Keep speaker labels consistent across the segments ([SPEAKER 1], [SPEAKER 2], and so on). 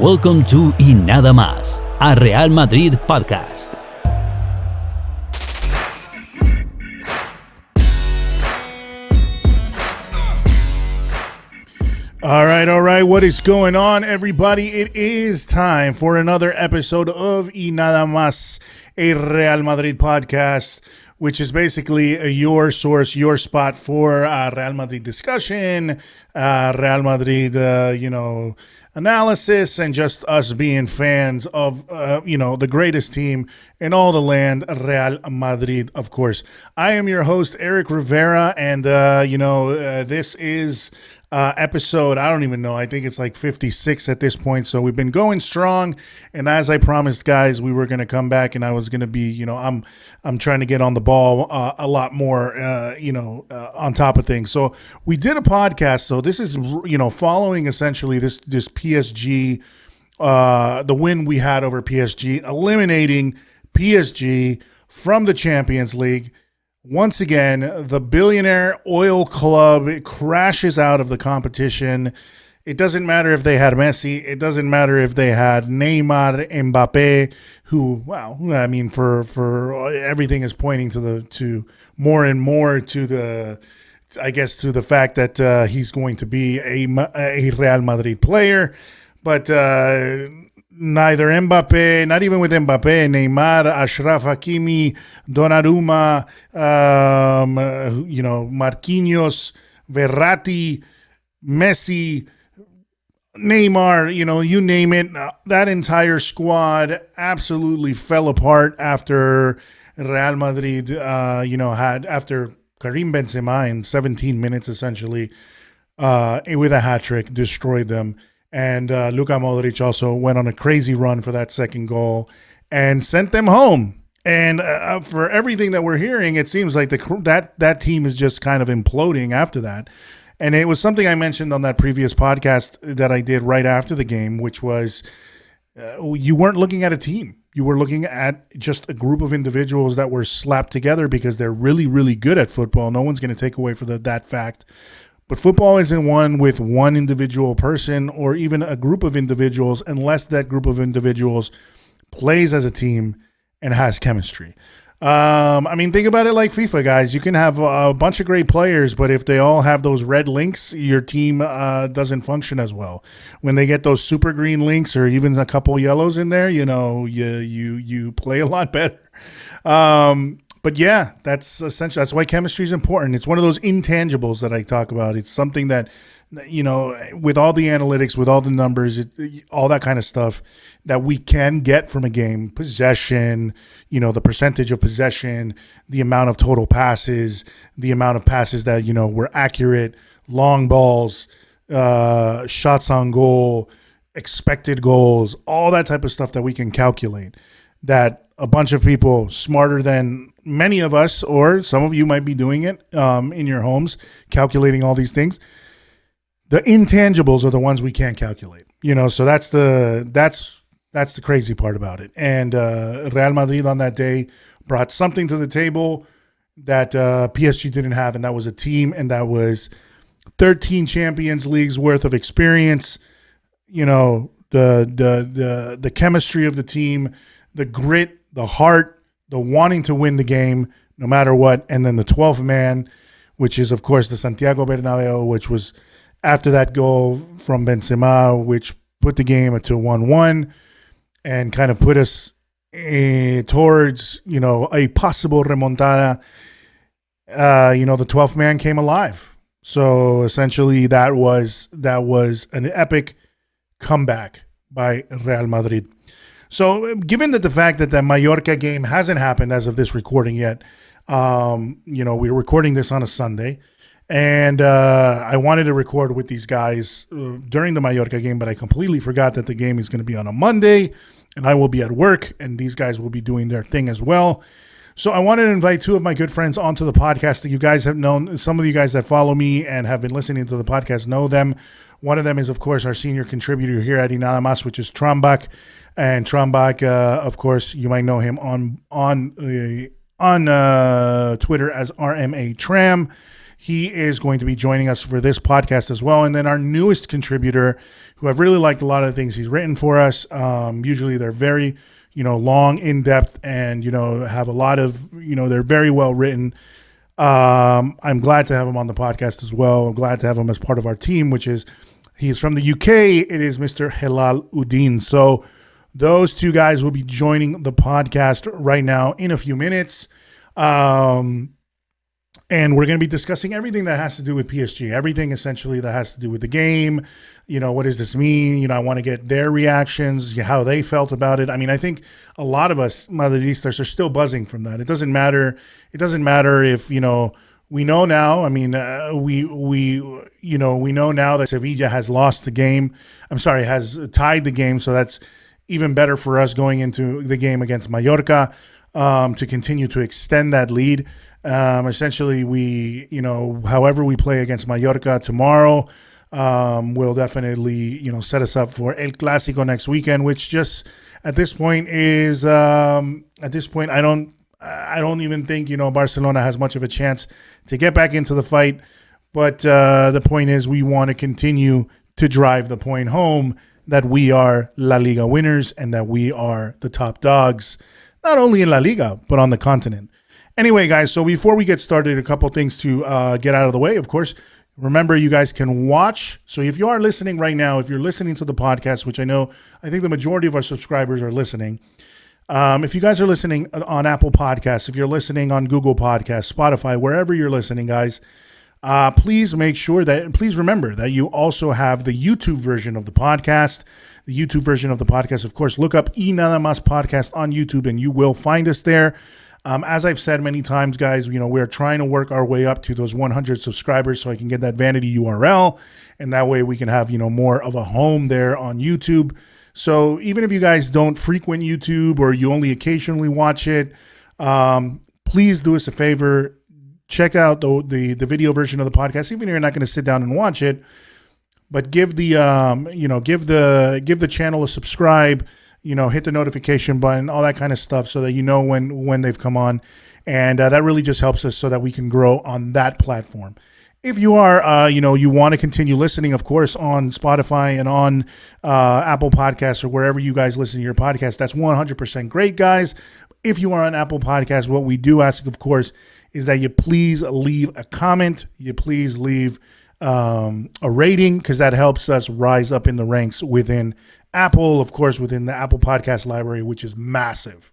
[SPEAKER 1] Welcome to Y Nada Más, a Real Madrid podcast.
[SPEAKER 2] All right. What is going on, everybody? It is time for another episode of Y Nada Más, a Real Madrid podcast, which is basically your source, your spot for Real Madrid discussion, Real Madrid, analysis, and just us being fans of, the greatest team in all the land, Real Madrid, of course. I am your host, Eric Rivera, and, this is episode, I don't even know, I think it's like 56 at this point, so we've been going strong, and as I promised, guys, we were going to come back, and I was going to be, I'm trying to get on the ball a lot more, on top of things. So we did a podcast, so this is, following essentially this PSG, the win we had over PSG, eliminating PSG from the Champions League. Once again, the billionaire oil club crashes out of the competition. It doesn't matter if they had Messi. It doesn't matter if they had Neymar, Mbappe, who, well, I mean, for everything is pointing to more and more to the fact that he's going to be a Real Madrid player. But neither Mbappe, not even with Mbappe, Neymar, Ashraf Hakimi, Donnarumma, Marquinhos, Verratti, Messi, Neymar, you name it. That entire squad absolutely fell apart after Real Madrid, after Karim Benzema in 17 minutes, essentially, with a hat trick, destroyed them. And Luka Modric also went on a crazy run for that second goal and sent them home. And for everything that we're hearing, it seems like that team is just kind of imploding after that. And it was something I mentioned on that previous podcast that I did right after the game, which was you weren't looking at a team. You were looking at just a group of individuals that were slapped together because they're really, really good at football. No one's going to take away that fact. But football isn't won with one individual person or even a group of individuals unless that group of individuals plays as a team and has chemistry. Think about it like FIFA, guys. You can have a bunch of great players, but if they all have those red links, your team doesn't function as well. When they get those super green links or even a couple yellows in there, you play a lot better. But yeah, that's essential. That's why chemistry is important. It's one of those intangibles that I talk about. It's something that, with all the analytics, with all the numbers, all that kind of stuff that we can get from a game, possession, the percentage of possession, the amount of total passes, the amount of passes that, were accurate, long balls, shots on goal, expected goals, all that type of stuff that we can calculate, that a bunch of people smarter than many of us, or some of you might be doing it in your homes, calculating all these things. The intangibles are the ones we can't calculate, so that's the crazy part about it. And Real Madrid on that day brought something to the table that PSG didn't have, and that was a team, and that was 13 Champions Leagues worth of experience, the chemistry of the team, the grit, the heart, the wanting to win the game no matter what, and then the 12th man, which is, of course, the Santiago Bernabeu, which was after that goal from Benzema, which put the game to 1-1 and kind of put us towards, a possible remontada. The 12th man came alive. So essentially that was an epic comeback by Real Madrid. So given that the fact that the Mallorca game hasn't happened as of this recording yet, we're recording this on a Sunday, and I wanted to record with these guys during the Mallorca game, but I completely forgot that the game is going to be on a Monday, and I will be at work, and these guys will be doing their thing as well. So I wanted to invite two of my good friends onto the podcast that you guys have known. Some of you guys that follow me and have been listening to the podcast know them. One of them is, of course, our senior contributor here at Y Nada Más, which is Trambak. And Trambak, of course, you might know him on Twitter as RMA Tram. He is going to be joining us for this podcast as well. And then our newest contributor, who I've really liked a lot of the things he's written for us. Usually they're very, long, in-depth, and, have a lot of, they're very well written. I'm glad to have him on the podcast as well. I'm glad to have him as part of our team, he's from the UK. It is Mr. Helal Uddin. So those two guys will be joining the podcast right now in a few minutes. And we're going to be discussing everything that has to do with PSG, everything essentially that has to do with the game. What does this mean? I want to get their reactions, how they felt about it. I mean, I think a lot of us Madridistas are still buzzing from that. It doesn't matter. It doesn't matter if, we know now. I mean, we know now that Sevilla has lost the game. Has tied the game. So that's even better for us going into the game against Mallorca, to continue to extend that lead. Essentially, we, however we play against Mallorca tomorrow, will definitely, set us up for El Clásico next weekend, which just at this point is, I don't even think, Barcelona has much of a chance to get back into the fight. But the point is, we want to continue to drive the point home that we are La Liga winners and that we are the top dogs, not only in La Liga, but on the continent. Anyway, guys, so before we get started, a couple things to get out of the way. Of course, remember, you guys can watch. So if you are listening right now, if you're listening to the podcast, which I think the majority of our subscribers are listening. If you guys are listening on Apple Podcasts, if you're listening on Google Podcasts, Spotify, wherever you're listening, guys, please remember that you also have the YouTube version of the podcast. The YouTube version of the podcast, of course, look up Y Nada Más Podcast on YouTube and you will find us there. As I've said many times, guys, we're trying to work our way up to those 100 subscribers so I can get that vanity URL. And that way we can have, more of a home there on YouTube. So even if you guys don't frequent YouTube or you only occasionally watch it, please do us a favor. Check out the video version of the podcast, even if you're not going to sit down and watch it. But give the channel a subscribe. Hit the notification button, all that kind of stuff, so that when they've come on. And that really just helps us so that we can grow on that platform. If you are, you want to continue listening, of course, on Spotify and on Apple Podcasts or wherever you guys listen to your podcast, that's 100% great, guys. If you are on Apple Podcasts, what we do ask, of course, is that you please leave a comment. You please leave a rating, because that helps us rise up in the ranks within Apple, of course, within the Apple Podcast library, which is massive,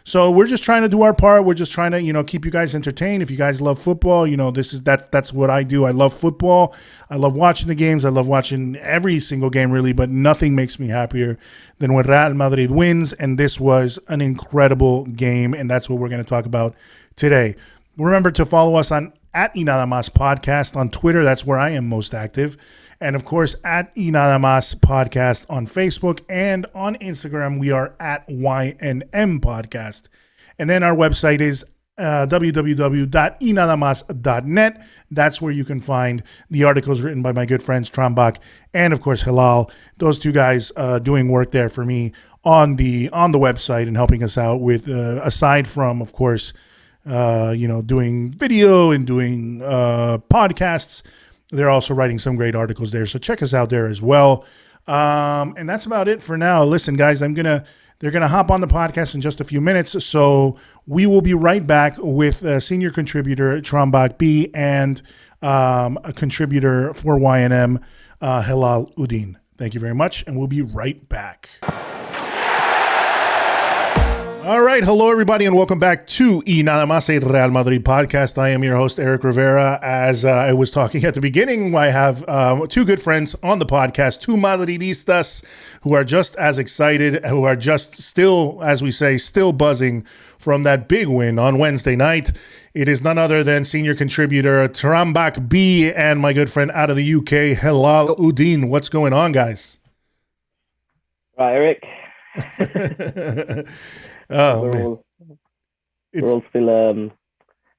[SPEAKER 2] So we're just trying to do our part. We're just trying to, keep you guys entertained. If you guys love football, that's what I do. I love football. I love watching the games. I love watching every single game, really, but nothing makes me happier than when Real Madrid wins. And this was an incredible game. And that's what we're going to talk about today. Remember to follow us on @Y Nada Más Podcast on Twitter. That's where I am most active. And of course, @Y Nada Más Podcast on Facebook, and on Instagram, we are @YNM Podcast. And then our website is www.ynadamas.net. That's where you can find the articles written by my good friends Trambak and, of course, Helal. Those two guys doing work there for me on the website and helping us out with, aside from, of course, doing video and doing podcasts. They're also writing some great articles there. So check us out there as well. And that's about it for now. Listen, guys, they're going to hop on the podcast in just a few minutes. So we will be right back with senior contributor Trambak B and a contributor for YNM, Helal Uddin. Thank you very much. And we'll be right back. All right. Hello, everybody, and welcome back to Y Nada Más, a Real Madrid podcast. I am your host, Eric Rivera. As I was talking at the beginning, I have two good friends on the podcast, two Madridistas who are just as excited, who are just still, as we say, still buzzing from that big win on Wednesday night. It is none other than senior contributor Trambak B and my good friend out of the UK, Helal Uddin. What's going on, guys?
[SPEAKER 3] Right, Eric.
[SPEAKER 2] Oh,
[SPEAKER 3] we're all still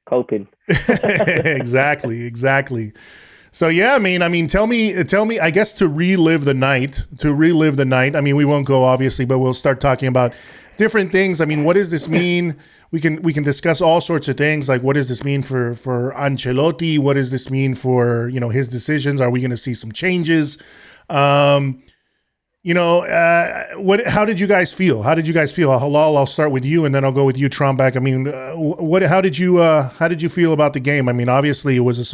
[SPEAKER 3] coping.
[SPEAKER 2] Exactly. So yeah, I mean, tell me, I guess to relive the night. I mean, we won't go obviously, but we'll start talking about different things. I mean, what does this mean? We can discuss all sorts of things, like what does this mean for Ancelotti? What does this mean for, his decisions? Are we going to see some changes? How did you guys feel? Helal, I'll start with you, and then I'll go with you, Trambak. I mean, how did you feel about the game? I mean, obviously it was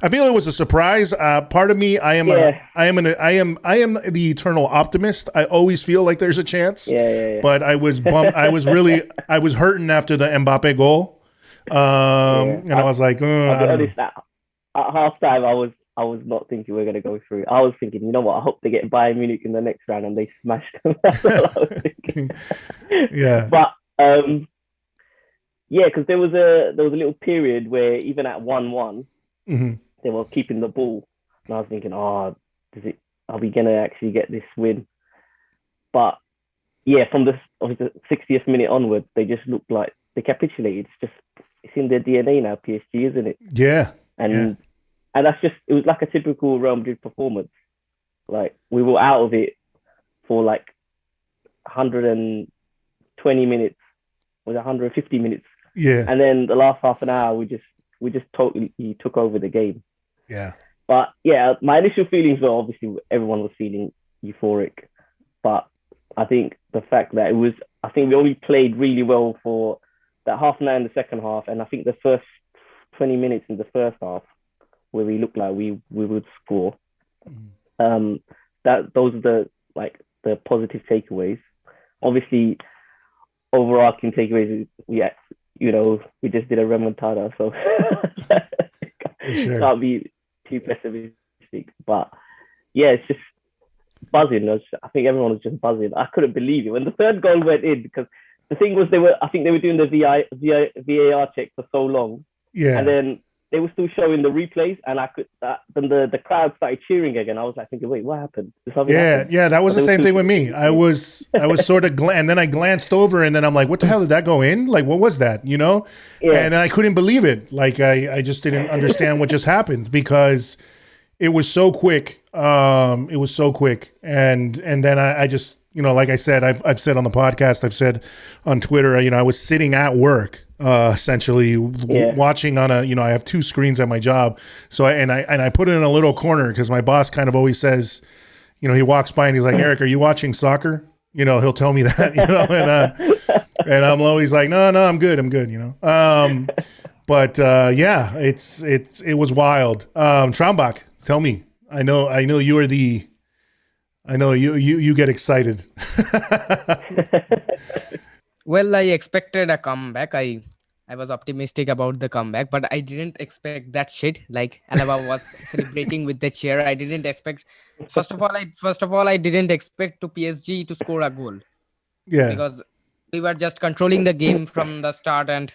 [SPEAKER 2] I feel it was a surprise. Part of me, I am the eternal optimist. I always feel like there's a chance.
[SPEAKER 3] Yeah.
[SPEAKER 2] But I was bummed. I was hurting after the Mbappe goal. And I was like, I don't know.
[SPEAKER 3] At halftime, I was not thinking we're going to go through. I was thinking, you know what? I hope they get Bayern Munich in the next round and they smash them. That's all I was thinking.
[SPEAKER 2] Yeah.
[SPEAKER 3] But because there was a little period where even at 1-1, they were keeping the ball, and I was thinking, are we going to actually get this win? But yeah, from the 60th minute onwards, they just looked like they capitulated. It's in their DNA now, PSG, isn't it?
[SPEAKER 2] Yeah.
[SPEAKER 3] And that's it was like a typical Real Madrid performance. Like, we were out of it for like 120 minutes, or 150 minutes.
[SPEAKER 2] Yeah.
[SPEAKER 3] And then the last half an hour, we just totally took over the game.
[SPEAKER 2] Yeah.
[SPEAKER 3] But yeah, my initial feelings were, obviously everyone was feeling euphoric. But I think the fact that I think we only played really well for that half an hour in the second half. And I think the first 20 minutes in the first half, where we looked like we would score. Those are the positive takeaways. Obviously, overarching takeaways is we just did a remontada, so
[SPEAKER 2] sure.
[SPEAKER 3] Can't be too pessimistic. But yeah, it's just buzzing. I think everyone was just buzzing. I couldn't believe it when the third goal went in, because the thing was they were doing the VAR check for so long.
[SPEAKER 2] Yeah.
[SPEAKER 3] And then they were still showing the replays, and then the crowd started cheering again. I was like thinking, wait, what happened?
[SPEAKER 2] Yeah, that was the same thing with me. I was sort of, and then I glanced over, and then I'm like, what the hell did that go in? Like, what was that? Yeah. And I couldn't believe it. Like, I just didn't understand what just happened, because it was so quick. And then I just, like I said, I've said on the podcast, I've said on Twitter, I was sitting at work, essentially watching on I have two screens at my job. So I put it in a little corner, because my boss kind of always says, he walks by and he's like, Eric, are you watching soccer? He'll tell me that, and I'm always like, no, I'm good. But it was wild. Trambak, tell me, I know you are you get excited.
[SPEAKER 4] Well, I expected a comeback. I was optimistic about the comeback, but I didn't expect that shit. Like, Alaba was celebrating with the chair. I didn't expect. First of all, I didn't expect PSG to score a goal.
[SPEAKER 2] Yeah.
[SPEAKER 4] Because we were just controlling the game from the start, and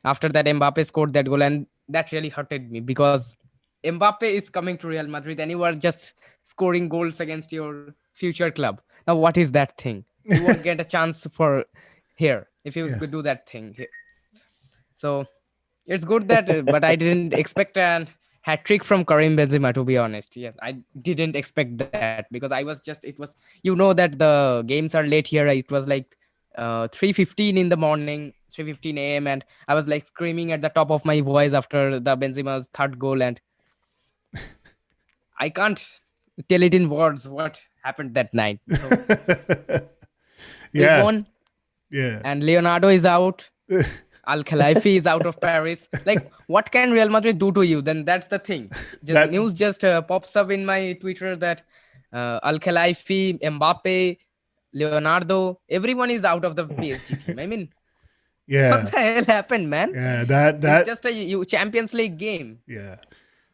[SPEAKER 4] after that, Mbappe scored that goal, and that really hurted me, because Mbappe is coming to Real Madrid, and you are just scoring goals against your future club. Now, what is that thing? You won't get a chance for here if you could do that thing here. So it's good that, but I didn't expect a hat trick from Karim Benzema, to be honest. Yeah, I didn't expect that, because I was just, it was, that the games are late here. It was like 3:15 in the morning, 3:15 a.m. And I was like screaming at the top of my voice after the Benzema's third goal. And I can't tell it in words what happened that night. So,
[SPEAKER 2] yeah.
[SPEAKER 4] We won.
[SPEAKER 2] Yeah.
[SPEAKER 4] And Leonardo is out. Al-Khelaifi is out of Paris. Like, what can Real Madrid do to you? Then that's the thing. News just pops up in my Twitter that Al-Khelaifi, Mbappe, Leonardo, everyone is out of the PSG team. I mean, what the hell happened, man?
[SPEAKER 2] Yeah,
[SPEAKER 4] it's just a Champions League game.
[SPEAKER 2] Yeah.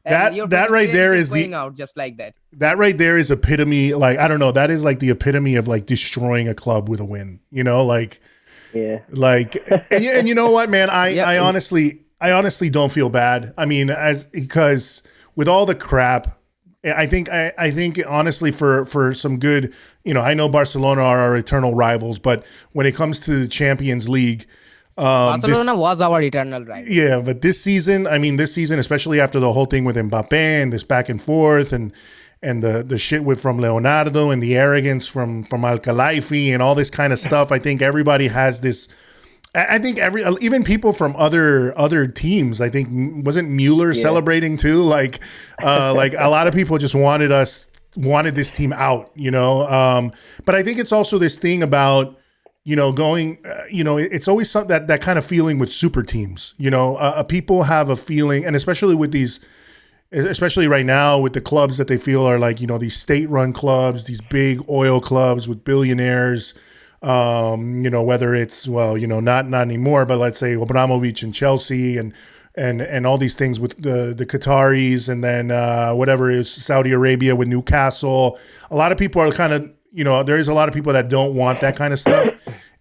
[SPEAKER 4] That
[SPEAKER 2] right there is
[SPEAKER 4] going out just like that.
[SPEAKER 2] That right there is epitome. Like, I don't know. That is like the epitome of like destroying a club with a win. Like.
[SPEAKER 3] Yeah.
[SPEAKER 2] Like, and you know what, man? I honestly don't feel bad. I mean, because with all the crap, I think honestly for some good, I know Barcelona are our eternal rivals, but when it comes to the Champions League,
[SPEAKER 4] Barcelona was our eternal rival.
[SPEAKER 2] Yeah, but this season, especially after the whole thing with Mbappe and this back and forth and the shit from Leonardo and the arrogance from Al-Khelaifi and all this kind of stuff, I think everybody has this. I think even people from other teams, I think wasn't Mueller celebrating too? Like a lot of people just wanted this team out, but I think it's also this thing about, going, it's always that kind of feeling with super teams, people have a feeling, and especially right now with the clubs that they feel are like, these state-run clubs, these big oil clubs with billionaires, whether it's, not anymore, but let's say Abramovich and Chelsea and all these things with the Qataris, and then whatever is Saudi Arabia with Newcastle. A lot of people are kind of, there is a lot of people that don't want that kind of stuff.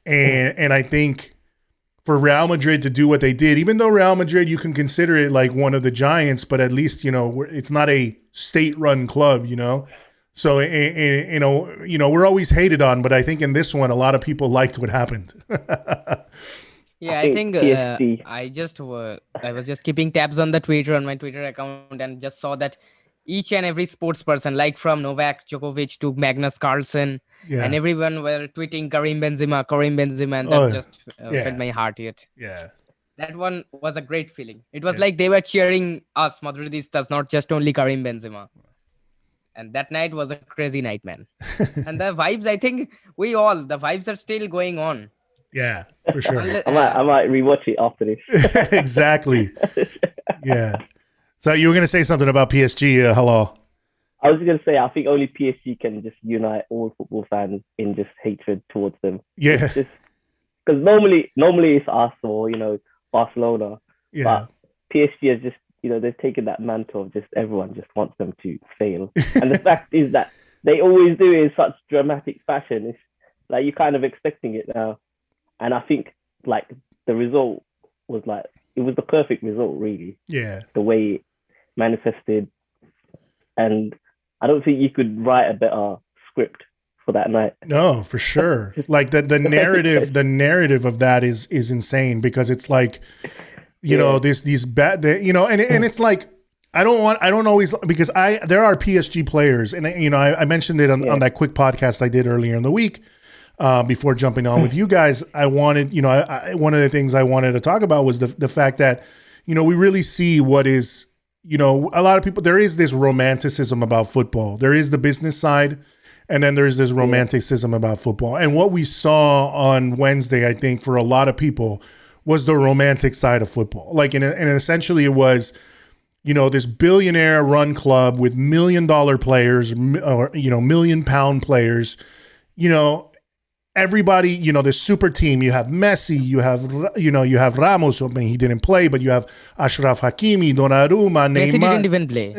[SPEAKER 2] And I think for Real Madrid to do what they did, even though Real Madrid, you can consider it like one of the giants, but at least, it's not a state-run club, So, we're always hated on, but I think in this one, a lot of people liked what happened.
[SPEAKER 4] Yeah, I think I was just keeping tabs on the Twitter, on my Twitter account, and just saw that each and every sports person, like from Novak Djokovic to Magnus Carlsen, and everyone were tweeting Karim Benzema, and that fed my heart yet.
[SPEAKER 2] Yeah.
[SPEAKER 4] That one was a great feeling. It was like they were cheering us Madridistas, not just only Karim Benzema. And that night was a crazy night, man. And the vibes, I think the vibes are still going on.
[SPEAKER 2] Yeah, for sure.
[SPEAKER 3] I might rewatch it after this.
[SPEAKER 2] Exactly. Yeah. So you were going to say something about PSG, Helal.
[SPEAKER 3] I was going to say, I think only PSG can just unite all football fans in just hatred towards them.
[SPEAKER 2] Yeah.
[SPEAKER 3] Because normally it's us or, Barcelona.
[SPEAKER 2] Yeah.
[SPEAKER 3] But PSG has just, they've taken that mantle of just everyone just wants them to fail. And the fact is that they always do it in such dramatic fashion. It's like you're kind of expecting it now. And I think like the result was like, it was the perfect result, really.
[SPEAKER 2] Yeah.
[SPEAKER 3] The way it manifested. And I don't think you could write a better script for that night.
[SPEAKER 2] No, for sure. Like the narrative of that is insane, because it's like, these bad, and it's like, I don't always, because there are PSG players, and I mentioned it on that quick podcast I did earlier in the week, before jumping on with you guys. I wanted, one of the things I wanted to talk about was the fact that, we really see what is, a lot of people, there is this romanticism about football. There is the business side, and then there's this romanticism about football. And what we saw on Wednesday, I think, for a lot of people, was the romantic side of football. Like, and essentially it was, this billionaire run club with $1 million players, or, £1 million players, everybody, the super team. You have Messi, you have Ramos. I mean, he didn't play, but you have Ashraf Hakimi, Donnarumma, Neymar.
[SPEAKER 4] Messi didn't even play.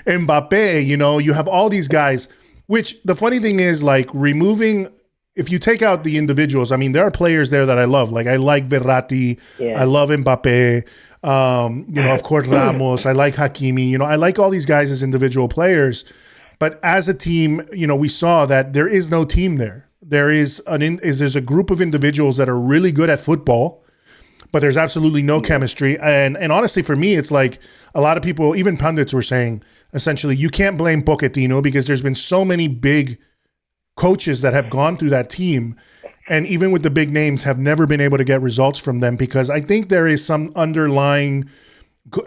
[SPEAKER 2] Mbappe, you have all these guys, which the funny thing is, like, if you take out the individuals, I mean, there are players there that I love. Like, I like Verratti. Yeah. I love Mbappe. Of course, Ramos. I like Hakimi. I like all these guys as individual players. But as a team, we saw that there is no team there. There's a group of individuals that are really good at football, but there's absolutely no chemistry. And honestly, for me, it's like a lot of people, even pundits, were saying, essentially, you can't blame Pochettino, because there's been so many big coaches that have gone through that team, and even with the big names, have never been able to get results from them, because I think there is some underlying,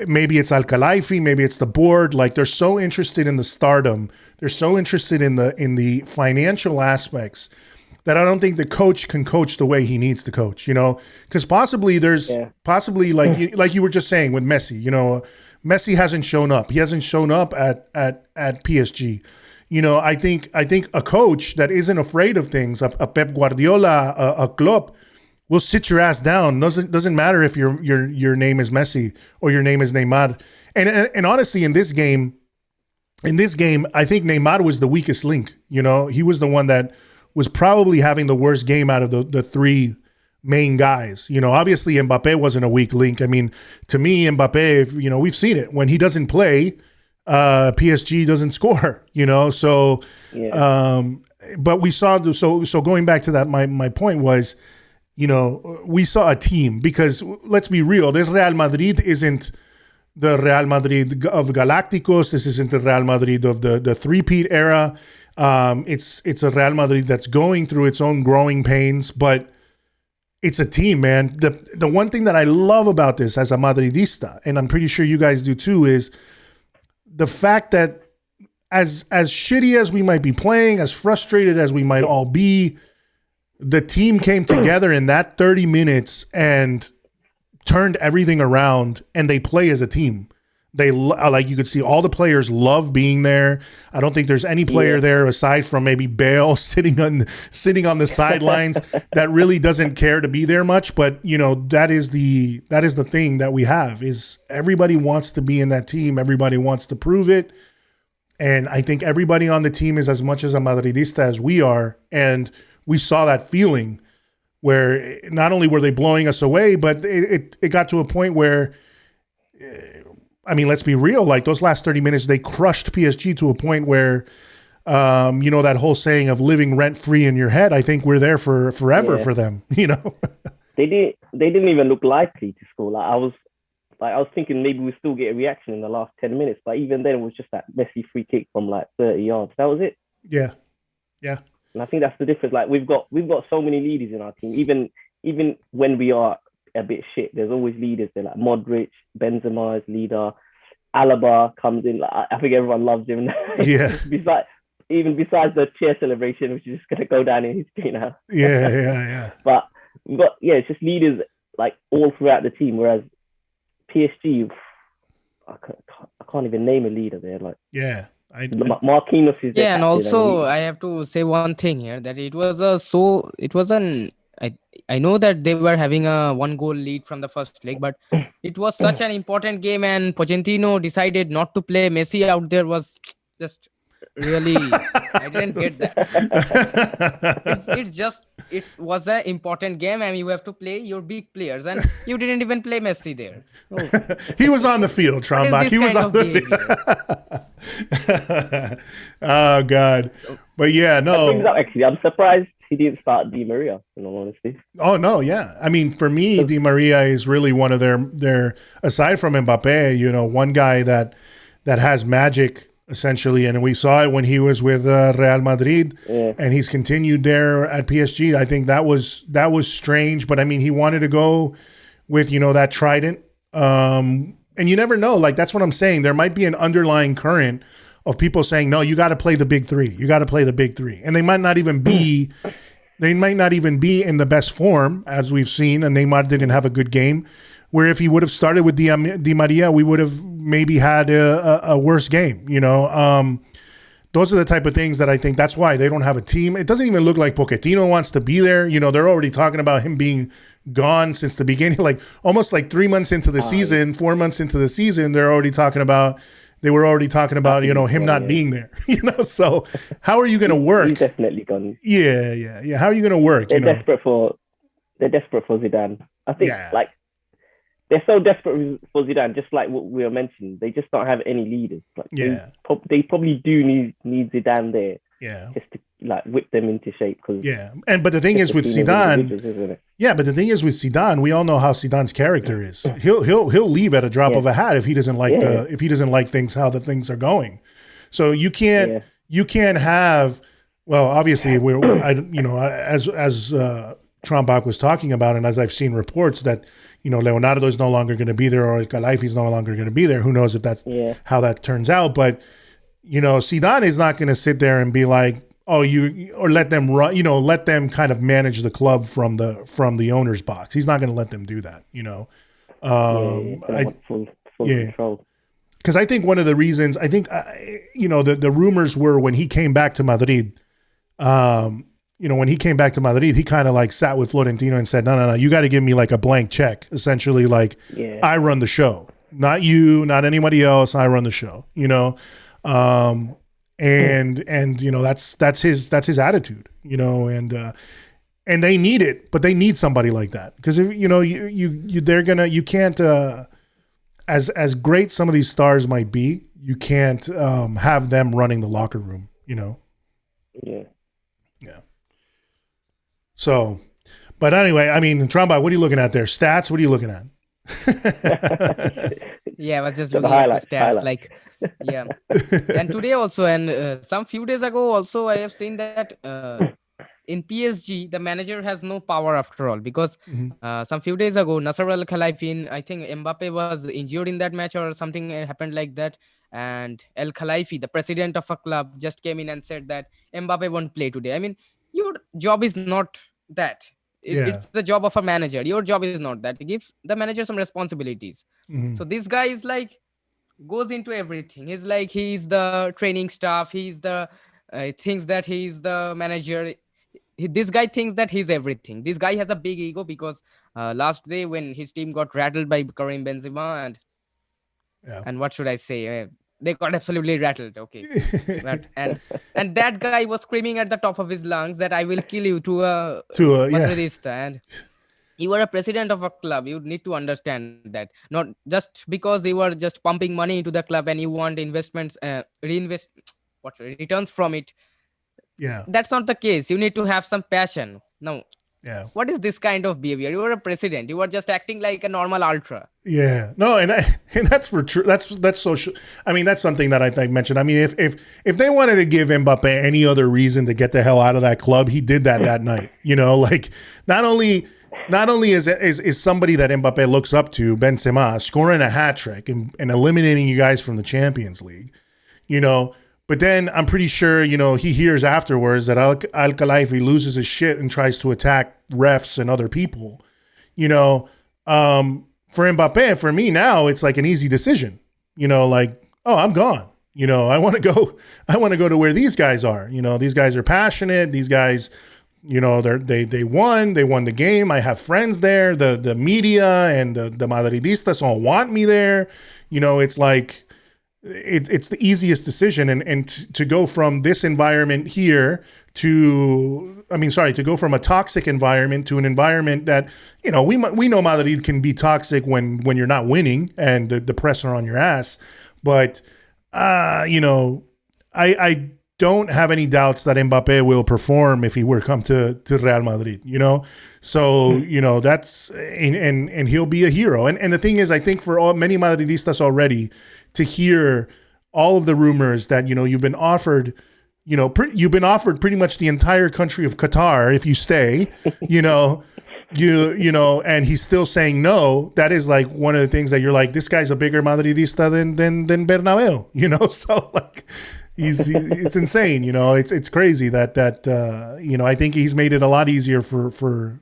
[SPEAKER 2] maybe it's Al-Khelaifi, maybe it's the board. Like, they're so interested in the stardom, they're so interested in the financial aspects, that I don't think the coach can coach the way he needs to coach. Because possibly like you were just saying with Messi. Messi hasn't shown up. He hasn't shown up at PSG. I think a coach that isn't afraid of things, a Pep Guardiola, a Klopp, will sit your ass down. Doesn't matter if your name is Messi or your name is Neymar. And honestly, in this game, I think Neymar was the weakest link. He was the one that was probably having the worst game out of the three main guys. Obviously Mbappe wasn't a weak link. I mean, to me, Mbappe, we've seen it. When he doesn't play, PSG doesn't score, but we saw, so going back to that, my point was, we saw a team, because let's be real, this Real Madrid isn't the Real Madrid of Galacticos. This isn't the Real Madrid of the three-peat era. It's a Real Madrid that's going through its own growing pains, but it's a team, man. The one thing that I love about this as a Madridista, and I'm pretty sure you guys do too, is the fact that as shitty as we might be playing, as frustrated as we might all be, the team came together in that 30 minutes and turned everything around, and they play as a team. They like, you could see all the players love being there. I don't think there's any player there aside from maybe Bale sitting on the sidelines that really doesn't care to be there much. But that is the thing that we have, is everybody wants to be in that team. Everybody wants to prove it. And I think everybody on the team is as much as a Madridista as we are. And we saw that feeling where not only were they blowing us away, but it got to a point where, let's be real, like those last 30 minutes, they crushed PSG to a point where, that whole saying of living rent free in your head, I think we're there for forever for them, They
[SPEAKER 3] didn't even look likely to score. I was thinking maybe we still get a reaction in the last 10 minutes, but even then it was just that messy free kick from 30 yards. That was it. Yeah. Yeah. And I think that's the difference. Like we've got so many leaders in our team. Even when we are a bit shit, there's always leaders there. Like Modric, Benzema is leader. Alaba comes in. I think everyone loves him.
[SPEAKER 2] Yeah.
[SPEAKER 3] besides the cheer celebration, which is just gonna go down in history now.
[SPEAKER 2] Yeah.
[SPEAKER 3] But it's just leaders all throughout the team. Whereas PSG, I can't even name a leader there. Marquinhos is there.
[SPEAKER 4] Yeah, and also I have to say one thing here, that I know that they were having a 1-goal lead from the first leg, but it was such an important game, and Pochettino decided not to play Messi out there was just really, I didn't get that. It was an important game, and you have to play your big players, and you didn't even play Messi there.
[SPEAKER 2] He was on the field, Trambak. He was on the field. Oh God! But yeah, no.
[SPEAKER 3] Actually, I'm surprised he didn't start Di Maria, in all honesty.
[SPEAKER 2] Oh no, yeah. For me, Di Maria is really one of their aside from Mbappe, one guy that has magic, essentially, and we saw it when he was with Real Madrid, and he's continued there at PSG. I think that was strange, but he wanted to go with that trident, and you never know. That's what I'm saying. There might be an underlying current of people saying, no, you got to play the big three. You got to play the big three, and they might not even be in the best form, as we've seen. And Neymar didn't have a good game. Where if he would have started with Di Maria, we would have maybe had a worse game, Those are the type of things that I think that's why they don't have a team. It doesn't even look like Pochettino wants to be there. They're already talking about him being gone since the beginning, almost 3 months into the season, 4 months into the season, they were already talking about him not being there. So how are you going to work?
[SPEAKER 3] He's definitely gone.
[SPEAKER 2] Yeah. How are you going to work?
[SPEAKER 3] They're desperate for Zidane. I think they're so desperate for Zidane, just like what we were mentioning. They just don't have any leaders. They probably do need Zidane there.
[SPEAKER 2] Yeah.
[SPEAKER 3] Just to whip them into shape.
[SPEAKER 2] But the thing is with Zidane, we all know how Zidane's character is. He'll leave at a drop of a hat if he doesn't like things, how the things are going. So you can't have, well, obviously as Trambak was talking about, and as I've seen reports that Leonardo is no longer going to be there, or Galaifi is no longer going to be there. Who knows if that's how that turns out? But Zidane is not going to sit there and be like, or let them run, let them kind of manage the club from the owner's box. He's not going to let them do that.
[SPEAKER 3] Control.
[SPEAKER 2] Because I think one of the reasons, the rumors were when he came back to Madrid. When he came back to Madrid, he kind of sat with Florentino and said, no, you got to give me a blank check. Essentially, I run the show, not you, not anybody else. I run the show, that's his attitude, and they need it, but they need somebody like that. Because if you can't, as great some of these stars might be, you can't have them running the locker room,
[SPEAKER 3] Yeah.
[SPEAKER 2] So, But anyway, I mean, Trambak, what are you looking at there? Stats? What are you looking at?
[SPEAKER 4] Yeah, I was just
[SPEAKER 3] The
[SPEAKER 4] looking at the
[SPEAKER 3] highlights,
[SPEAKER 4] stats.
[SPEAKER 3] highlights.
[SPEAKER 4] Like, yeah. And today also, and some few days ago also, I have seen that in PSG, the manager has no power after all, because
[SPEAKER 2] Mhm.
[SPEAKER 4] some few days ago, Nasser Al Khelaifi, I think Mbappe was injured in that match or something happened like that. And El Khelaifi, the president of a club, just came in and said that Mbappe won't play today. I mean, your job is not that.
[SPEAKER 2] Yeah.
[SPEAKER 4] It's the job of a manager. Your job is not that. It gives the manager some responsibilities.
[SPEAKER 2] Mhm.
[SPEAKER 4] So this guy is like, goes into everything. He's like, he's the training staff. He's the thinks that he's the manager. This guy thinks that he's everything. This guy has a big ego, because last day when his team got rattled by Karim Benzema,
[SPEAKER 2] Yeah.
[SPEAKER 4] and what should I say? They got absolutely rattled. Okay, but and that guy was screaming at the top of his lungs that I will kill you to a
[SPEAKER 2] Yeah.
[SPEAKER 4] Madridista, and you are a president of a club. You need to understand that, not just because you are just pumping money into the club and you want investments, reinvest, what returns from it.
[SPEAKER 2] Yeah.
[SPEAKER 4] That's not the case. You need to have some passion. No,
[SPEAKER 2] Yeah.
[SPEAKER 4] what is this kind of behavior? You are a president. You are just acting like a normal ultra.
[SPEAKER 2] Yeah, no, and that's for true. That's social. I mean, that's something that I mentioned. I mean, if they wanted to give Mbappe any other reason to get the hell out of that club, he did that night. You know, like not only is somebody that Mbappe looks up to, Benzema, scoring a hat trick and eliminating you guys from the Champions League. You know, but then I'm pretty sure, you know, he hears afterwards that Al Khelaifi loses his shit and tries to attack refs and other people. You know. For Mbappe, for me now, it's like an easy decision. You know, like, oh, I'm gone. You know, I want to go to where these guys are. You know, these guys are passionate. These guys, you know, they won the game. I have friends there. The media and the Madridistas all want me there. You know, it's like it's the easiest decision, and to go from this environment here to go from a toxic environment to an environment that, you know, we know Madrid can be toxic when you're not winning and the press are on your ass, but you know, I don't have any doubts that Mbappe will perform if he were to come to Real Madrid, you know? So, you know, that's, and he'll be a hero. And the thing is, I think for many Madridistas already to hear all of the rumors that, you know, you've been offered pretty much the entire country of Qatar if you stay, you know, you know, and he's still saying no. That is like one of the things that you're like, this guy's a bigger Madridista than Bernabeu, you know? So like, it's insane, you know. It's crazy that you know, I think he's made it a lot easier for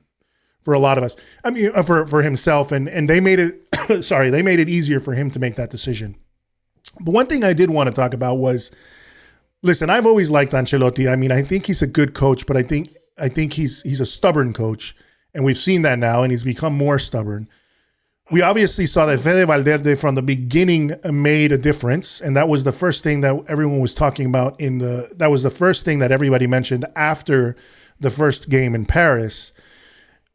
[SPEAKER 2] a lot of us. I mean, for himself, and they made it. Sorry, they made it easier for him to make that decision. But one thing I did want to talk about was, listen, I've always liked Ancelotti. I mean, I think he's a good coach, but I think he's a stubborn coach, and we've seen that now, and he's become more stubborn. We obviously saw that Fede Valverde from the beginning made a difference, and that was the first thing that everyone was talking about that was the first thing that everybody mentioned after the first game in Paris.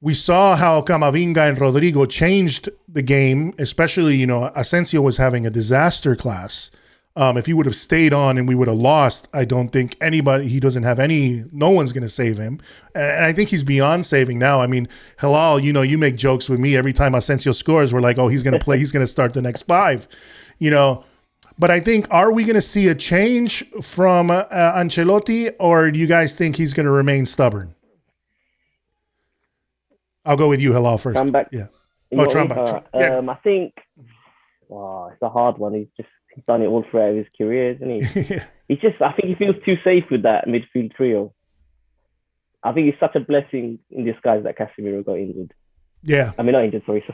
[SPEAKER 2] We saw how Camavinga and Rodrygo changed the game, especially, you know, Asensio was having a disaster class. If he would have stayed on and we would have lost, I don't think no one's going to save him. And I think he's beyond saving now. I mean, Helal, you know, you make jokes with me every time Asensio scores. We're like, oh, he's going to play. He's going to start the next 5, you know. But I think, are we going to see a change from Ancelotti, or do you guys think he's going to remain stubborn? I'll go with you, Helal, first.
[SPEAKER 3] Trambak.
[SPEAKER 2] Yeah.
[SPEAKER 3] Trambak.
[SPEAKER 2] Yeah.
[SPEAKER 3] I think, it's a hard one. He's done it all throughout his career, isn't he?
[SPEAKER 2] Yeah.
[SPEAKER 3] I think he feels too safe with that midfield trio. I think it's such a blessing in disguise that Casemiro got injured.
[SPEAKER 2] Yeah.
[SPEAKER 3] I mean, not injured, sorry,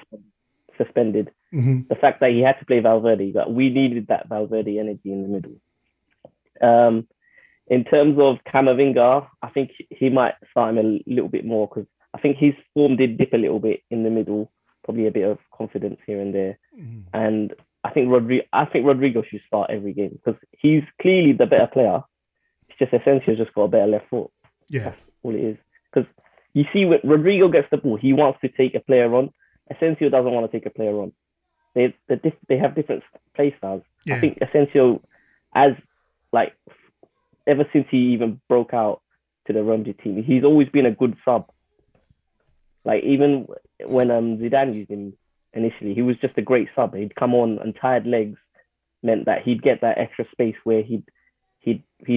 [SPEAKER 3] suspended.
[SPEAKER 2] Mm-hmm.
[SPEAKER 3] The fact that he had to play Valverde, that we needed that Valverde energy in the middle. In terms of Camavinga, I think he might start him a little bit more, because I think his form did dip a little bit in the middle, probably a bit of confidence here and there.
[SPEAKER 2] Mm-hmm.
[SPEAKER 3] And I think Rodrygo should start every game, because he's clearly the better player. It's just Asensio's just got a better left foot.
[SPEAKER 2] Yeah.
[SPEAKER 3] That's all it is. Because you see, when Rodrygo gets the ball, he wants to take a player on. Asensio doesn't want to take a player on. They have different play styles.
[SPEAKER 2] Yeah.
[SPEAKER 3] I think Asensio, ever since he even broke out to the Real Madrid team, he's always been a good sub. Like even when Zidane used him initially, he was just a great sub. He'd come on and tired legs meant that he'd get that extra space where he'd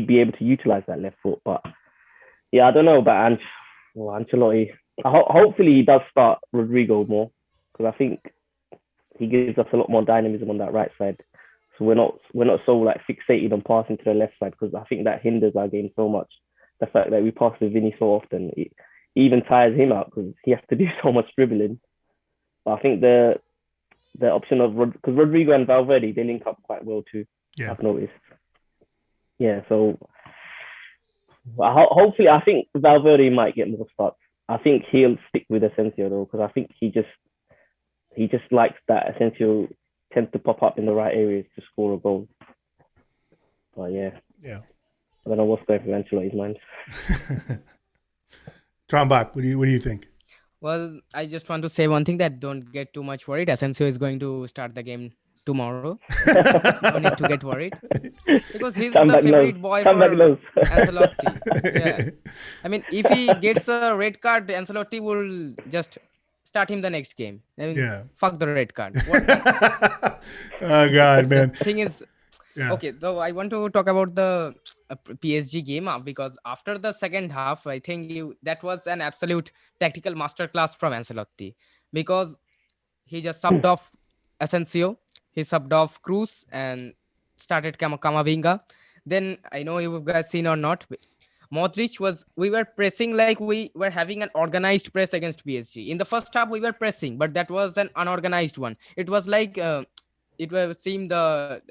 [SPEAKER 3] be able to utilize that left foot. But yeah, I don't know about Ancelotti. Hopefully he does start Rodrygo more, because I think he gives us a lot more dynamism on that right side. So we're not so like fixated on passing to the left side, because I think that hinders our game so much. The fact that we pass to Vinny so often, it even tires him out because he has to do so much dribbling. But I think the option of because Rodrygo and Valverde, they link up quite well too.
[SPEAKER 2] Yeah,
[SPEAKER 3] I've noticed. Yeah, so hopefully I think Valverde might get more starts. I think he'll stick with Asensio though, because I think he just likes that Asensio tends to pop up in the right areas to score a goal. But yeah, I don't know what's going through Ancelotti's mind.
[SPEAKER 2] Trambak, what do you think?
[SPEAKER 4] Well, I just want to say one thing, that don't get too much worried. Asensio is going to start the game tomorrow. Don't need to get worried, because he's the favorite boy for Ancelotti. Yeah. I mean, if he gets a red card, Ancelotti will just start him the next game. I mean, fuck the red card.
[SPEAKER 2] Oh God, man.
[SPEAKER 4] The thing is, okay, so I want to talk about the PSG game because after the second half, I think that was an absolute tactical masterclass from Ancelotti, because he just subbed off Asensio, he subbed off Cruz and started Camavinga. Then I know you guys seen or not, we were pressing like we were having an organized press against PSG. In the first half, we were pressing, but that was an unorganized one. It was like seemed the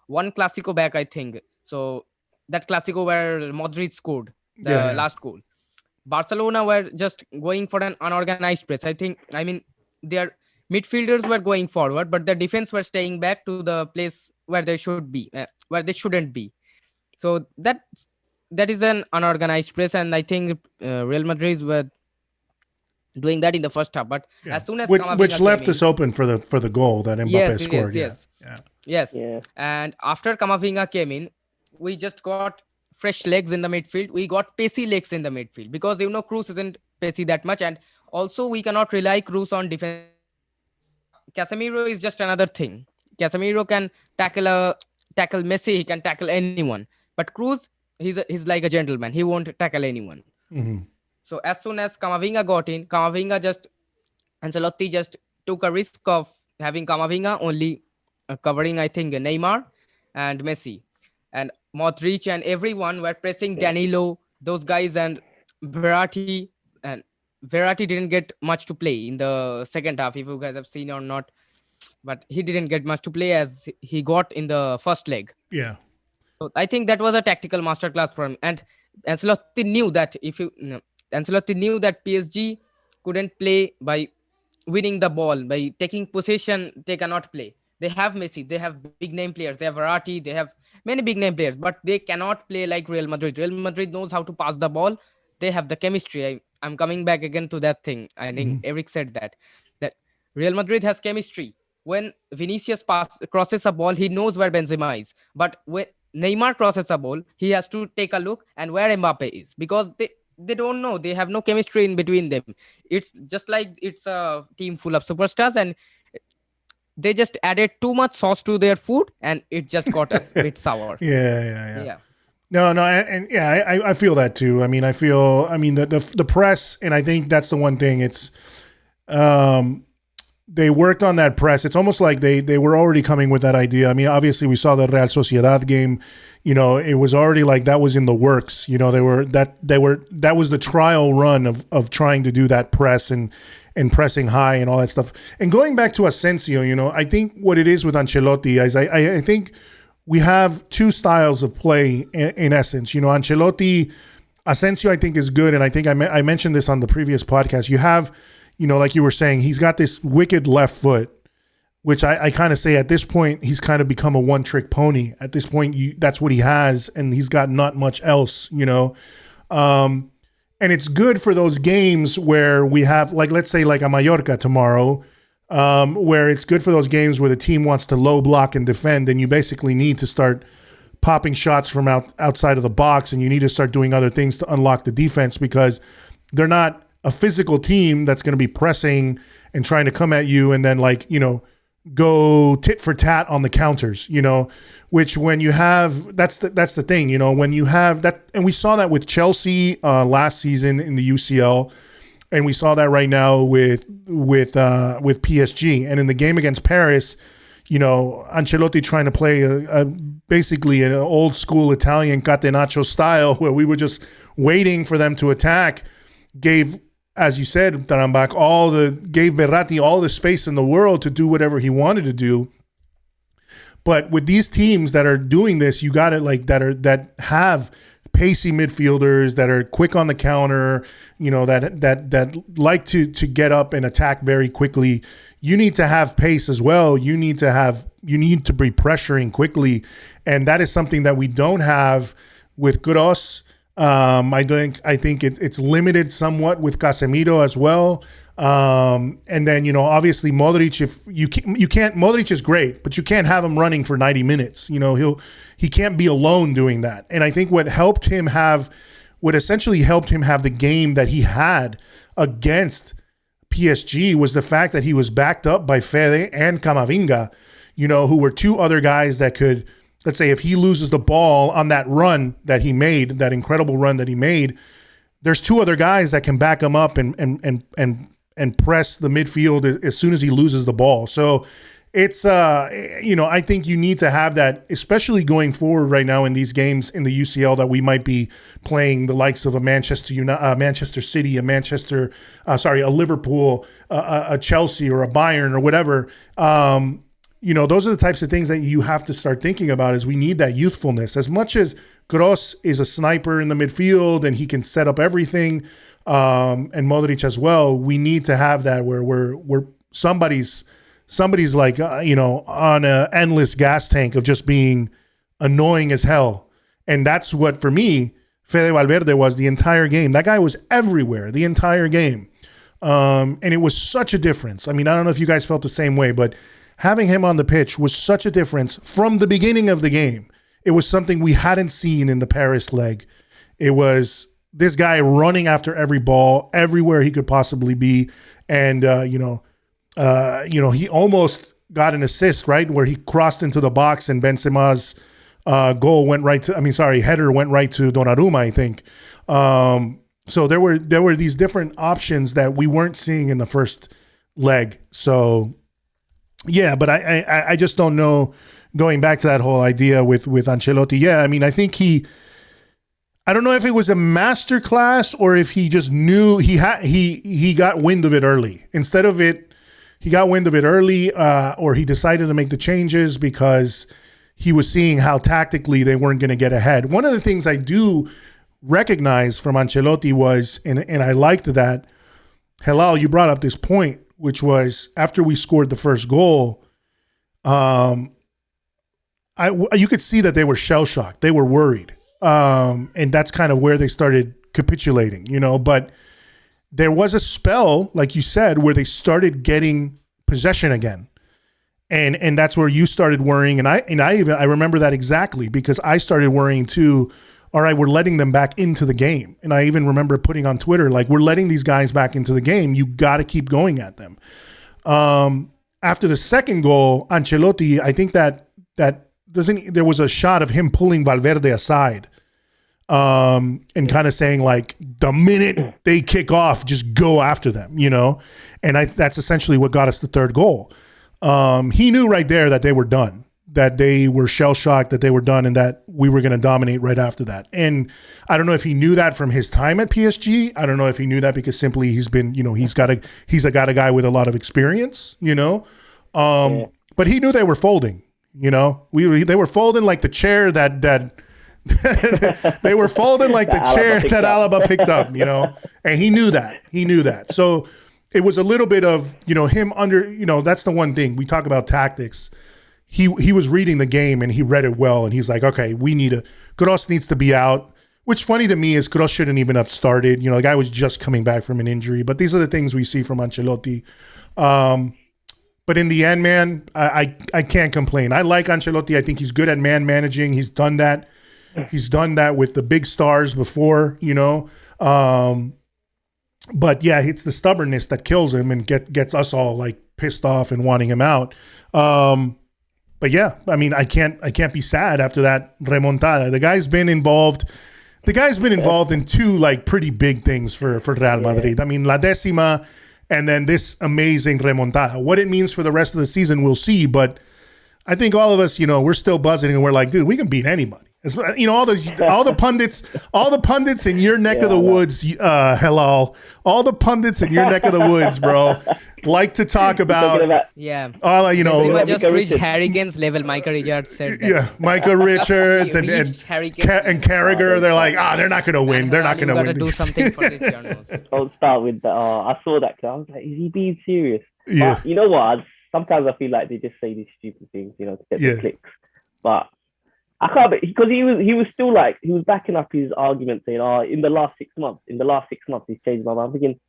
[SPEAKER 4] one Clasico back, I think. So that Clasico where Madrid scored the last goal. Barcelona were just going for an unorganized press. I mean, their midfielders were going forward, but the defense were staying back to the place where they should be, where they shouldn't be. So that is an unorganized press, and I think Real Madrid were doing that in the first half. But as soon as
[SPEAKER 2] which left us open for the goal that Mbappe scored.
[SPEAKER 4] Yes. And after Camavinga came in, we just got fresh legs in the midfield. We got pacey legs in the midfield, because Cruz isn't pacey that much, and also we cannot rely Cruz on defense. Casemiro is just another thing. Casemiro can tackle Messi. He can tackle anyone. But Cruz, he's like a gentleman. He won't tackle anyone.
[SPEAKER 2] Mm-hmm.
[SPEAKER 4] So as soon as Camavinga got in, Ancelotti just took a risk of having Camavinga only covering, I think, Neymar and Messi. And Modric and everyone were pressing Danilo, those guys, and Verratti. And Verratti didn't get much to play in the second half, if you guys have seen or not. But he didn't get much to play as he got in the first leg.
[SPEAKER 2] Yeah.
[SPEAKER 4] So I think that was a tactical masterclass for him. And Ancelotti knew that PSG couldn't play by winning the ball, by taking possession. They cannot play. They have Messi, they have big name players, they have Verratti, they have many big name players, but they cannot play like Real Madrid. Real Madrid knows how to pass the ball. They have the chemistry. I'm coming back again to that thing. I think Eric said that Real Madrid has chemistry. When Vinicius crosses a ball, he knows where Benzema is. But when Neymar crosses a ball, he has to take a look and where Mbappe is, because they don't know. They have no chemistry in between them. It's just like it's a team full of superstars, and they just added too much sauce to their food, and it just got us a bit sour.
[SPEAKER 2] Yeah. No, and I feel that too. I mean, the press, and I think that's the one thing. It's they worked on that press. It's almost like they were already coming with that idea. I mean, obviously we saw the Real Sociedad game. It was already like that was in the works. That was the trial run of trying to do that press and pressing high and all that stuff. And going back to Asensio, I think what it is with Ancelotti is I think we have two styles of play in essence. Ancelotti, Asensio, I think is good, and I think I mentioned this on the previous podcast. You have, like you were saying, he's got this wicked left foot, which I kind of say at this point he's kind of become a one-trick pony. At this point, that's what he has, and he's got not much else. And it's good for those games where we have, like, let's say like a Mallorca tomorrow, where it's good for those games where the team wants to low block and defend, and you basically need to start popping shots from outside of the box, and you need to start doing other things to unlock the defense, because they're not a physical team that's going to be pressing and trying to come at you and then go tit for tat on the counters, which when you have, that's the thing, when you have that, and we saw that with Chelsea last season in the UCL, and we saw that right now with PSG, and in the game against Paris, Ancelotti trying to play basically an old school Italian catenaccio style where we were just waiting for them to attack, gave, as you said, Trambak, gave Verratti all the space in the world to do whatever he wanted to do. But with these teams that are doing this, you got it that have pacey midfielders that are quick on the counter, that like to get up and attack very quickly. You need to have pace as well. You need to be pressuring quickly, and that is something that we don't have with Kroos. I think it's limited somewhat with Casemiro as well. And then, obviously Modric, if you can't, Modric is great, but you can't have him running for 90 minutes. He can't be alone doing that. And I think what essentially helped him have the game that he had against PSG was the fact that he was backed up by Fede and Camavinga, who were two other guys that could, let's say, if he loses the ball on that run that he made, that incredible run that he made, there's two other guys that can back him up and press the midfield as soon as he loses the ball. So it's, I think you need to have that, especially going forward right now in these games in the UCL that we might be playing the likes of a Manchester City, a Liverpool, a Chelsea or a Bayern or whatever. Those are the types of things that you have to start thinking about, is we need that youthfulness. As much as Kroos is a sniper in the midfield and he can set up everything, and Modric as well, we need to have that where we're somebody's like, on an endless gas tank of just being annoying as hell. And that's what, for me, Fede Valverde was the entire game. That guy was everywhere the entire game. And it was such a difference. I mean, I don't know if you guys felt the same way, but having him on the pitch was such a difference from the beginning of the game. It was something we hadn't seen in the Paris leg. It was this guy running after every ball, everywhere he could possibly be. And, he almost got an assist, right, where he crossed into the box and Benzema's header went right to Donnarumma, I think. So there were these different options that we weren't seeing in the first leg. So, yeah, but I just don't know, going back to that whole idea with Ancelotti. Yeah, I mean, I think I don't know if it was a master class or if he just knew he got wind of it early. He got wind of it early, or he decided to make the changes because he was seeing how tactically they weren't going to get ahead. One of the things I do recognize from Ancelotti was, and I liked that, Helal, you brought up this point, which was after we scored the first goal, you could see that they were shell-shocked. They were worried. And that's kind of where they started capitulating, but there was a spell, like you said, where they started getting possession again. And that's where you started worrying. And I remember that exactly, because I started worrying too. All right, we're letting them back into the game. And I even remember putting on Twitter, like, we're letting these guys back into the game. You got to keep going at them. After the second goal, Ancelotti, I think there was a shot of him pulling Valverde aside, and kind of saying, like, the minute they kick off, just go after them, and that's essentially what got us the third goal. He knew right there that they were done, that they were shell-shocked, that they were done, and that we were going to dominate right after that. And I don't know if he knew that from his time at PSG. I don't know if he knew that because simply he's been, he's a guy with a lot of experience, but he knew they were folding, they were folding like the chair that they were folding like the chair that Alaba picked up, and he knew that. So it was a little bit of, him under, that's the one thing we talk about tactics. He was reading the game and he read it well, and he's like, okay, Kroos needs to be out, which funny to me is Kroos shouldn't even have started. The guy was just coming back from an injury, but these are the things we see from Ancelotti. But in the end, man, I can't complain. I like Ancelotti. I think he's good at man managing. He's done that. He's done that with the big stars before, But yeah, it's the stubbornness that kills him and gets us all like pissed off and wanting him out. But yeah, I mean, I can't be sad after that remontada. The guy's been involved in two like pretty big things for Real Madrid. I mean, La Décima and then this amazing remontada. What it means for the rest of the season, we'll see. But I think all of us, we're still buzzing and we're like, dude, we can beat anybody. All the pundits in your neck of the woods, Helal, all the pundits in your neck of the woods, bro, like to talk about
[SPEAKER 4] just reached Harry Kane's level. Micah Richards said that.
[SPEAKER 2] Yeah, Micah Richards and Carragher, they're like, they're not going to win. They're not going to win.
[SPEAKER 4] You got to do something for this journals.
[SPEAKER 3] Don't start with the. I saw that. I was like, is he being serious?
[SPEAKER 2] Yeah.
[SPEAKER 3] But you know what? Sometimes I feel like they just say these stupid things, to get the clicks. But I can't, because he was still like, he was backing up his argument saying, in the last 6 months, he's changed my mind. I'm thinking,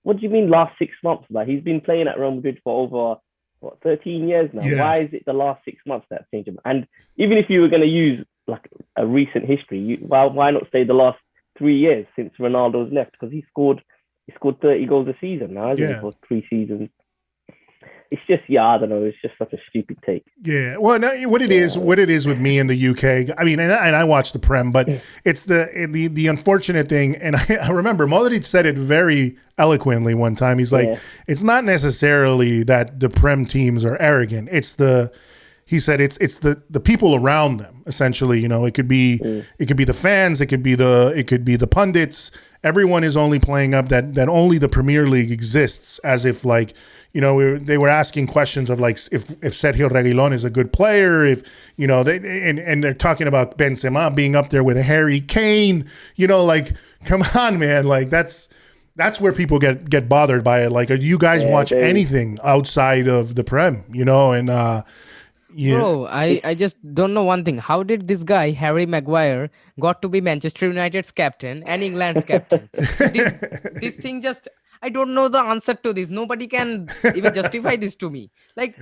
[SPEAKER 3] what do you mean last 6 months? Like, he's been playing at Real Madrid for over 13 years now.
[SPEAKER 2] Yeah.
[SPEAKER 3] Why is it the llast 6 months that's changed him? And even if you were going to use like a recent history, why not say the last 3 years since Ronaldo's left? Because he scored 30 goals a season now, hasn't he, for 3 seasons. It's just, I don't know. It's just such a stupid take.
[SPEAKER 2] Yeah. Well, no, what it is with me in the UK, I mean, and I watch the Prem, but it's the unfortunate thing. And I remember Modric said it very eloquently one time. He's like, it's not necessarily that the Prem teams are arrogant. He said it's the people around them, essentially. It could be the fans, it could be the pundits. Everyone is only playing up that only the Premier League exists, as if like, they were asking questions of like if Sergio Reguilon is a good player, if and they're talking about Benzema being up there with Harry Kane, like, come on, man, like that's where people get bothered by it. Like, do you guys watch anything outside of the Prem?
[SPEAKER 4] Bro, I just don't know one thing. How did this guy, Harry Maguire, got to be Manchester United's captain and England's captain? This thing just, I don't know the answer to this. Nobody can even justify this to me. Like,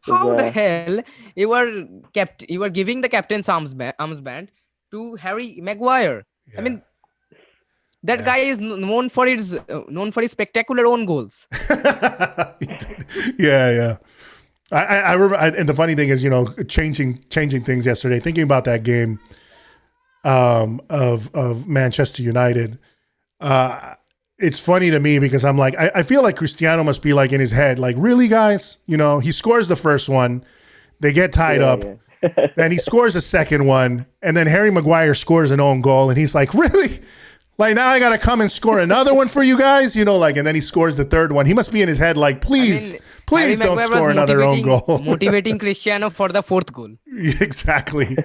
[SPEAKER 4] how the hell you were giving the captain's armband to Harry Maguire? Yeah. I mean, that guy is known for his spectacular own goals.
[SPEAKER 2] Yeah. I remember, and the funny thing is, changing things yesterday, thinking about that game of Manchester United. It's funny to me because I'm like, I feel like Cristiano must be like in his head, like, really, guys? He scores the first one, they get tied up, then he scores a second one, and then Harry Maguire scores an own goal, and he's like, really? Like, now I got to come and score another one for you guys, and then he scores the third one. He must be in his head like, please don't score another own goal.
[SPEAKER 4] Motivating Cristiano for the fourth goal.
[SPEAKER 2] Exactly.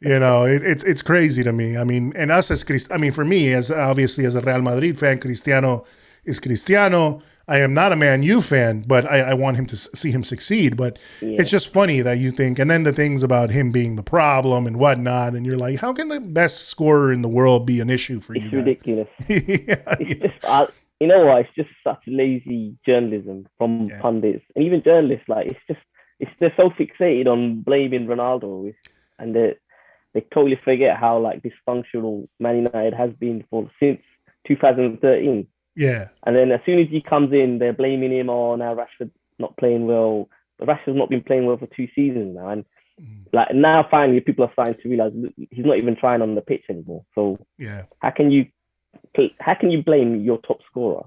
[SPEAKER 2] It's crazy to me. I mean, and us for me, as obviously as a Real Madrid fan, Cristiano is Cristiano. I am not a Man U fan, but I want him to see him succeed. But it's just funny that you think, and then the things about him being the problem and whatnot, and you're like, how can the best scorer in the world be an issue for you?
[SPEAKER 3] It's ridiculous. Just, you know what? It's just such lazy journalism from pundits and even journalists. Like, they're so fixated on blaming Ronaldo, and they totally forget how like dysfunctional Man United has been since 2013.
[SPEAKER 2] Yeah.
[SPEAKER 3] And then as soon as he comes in, they're blaming him. Now Rashford's not playing well. But Rashford's not been playing well for 2 seasons now. And like now finally people are starting to realize he's not even trying on the pitch anymore. So how can you blame your top scorer?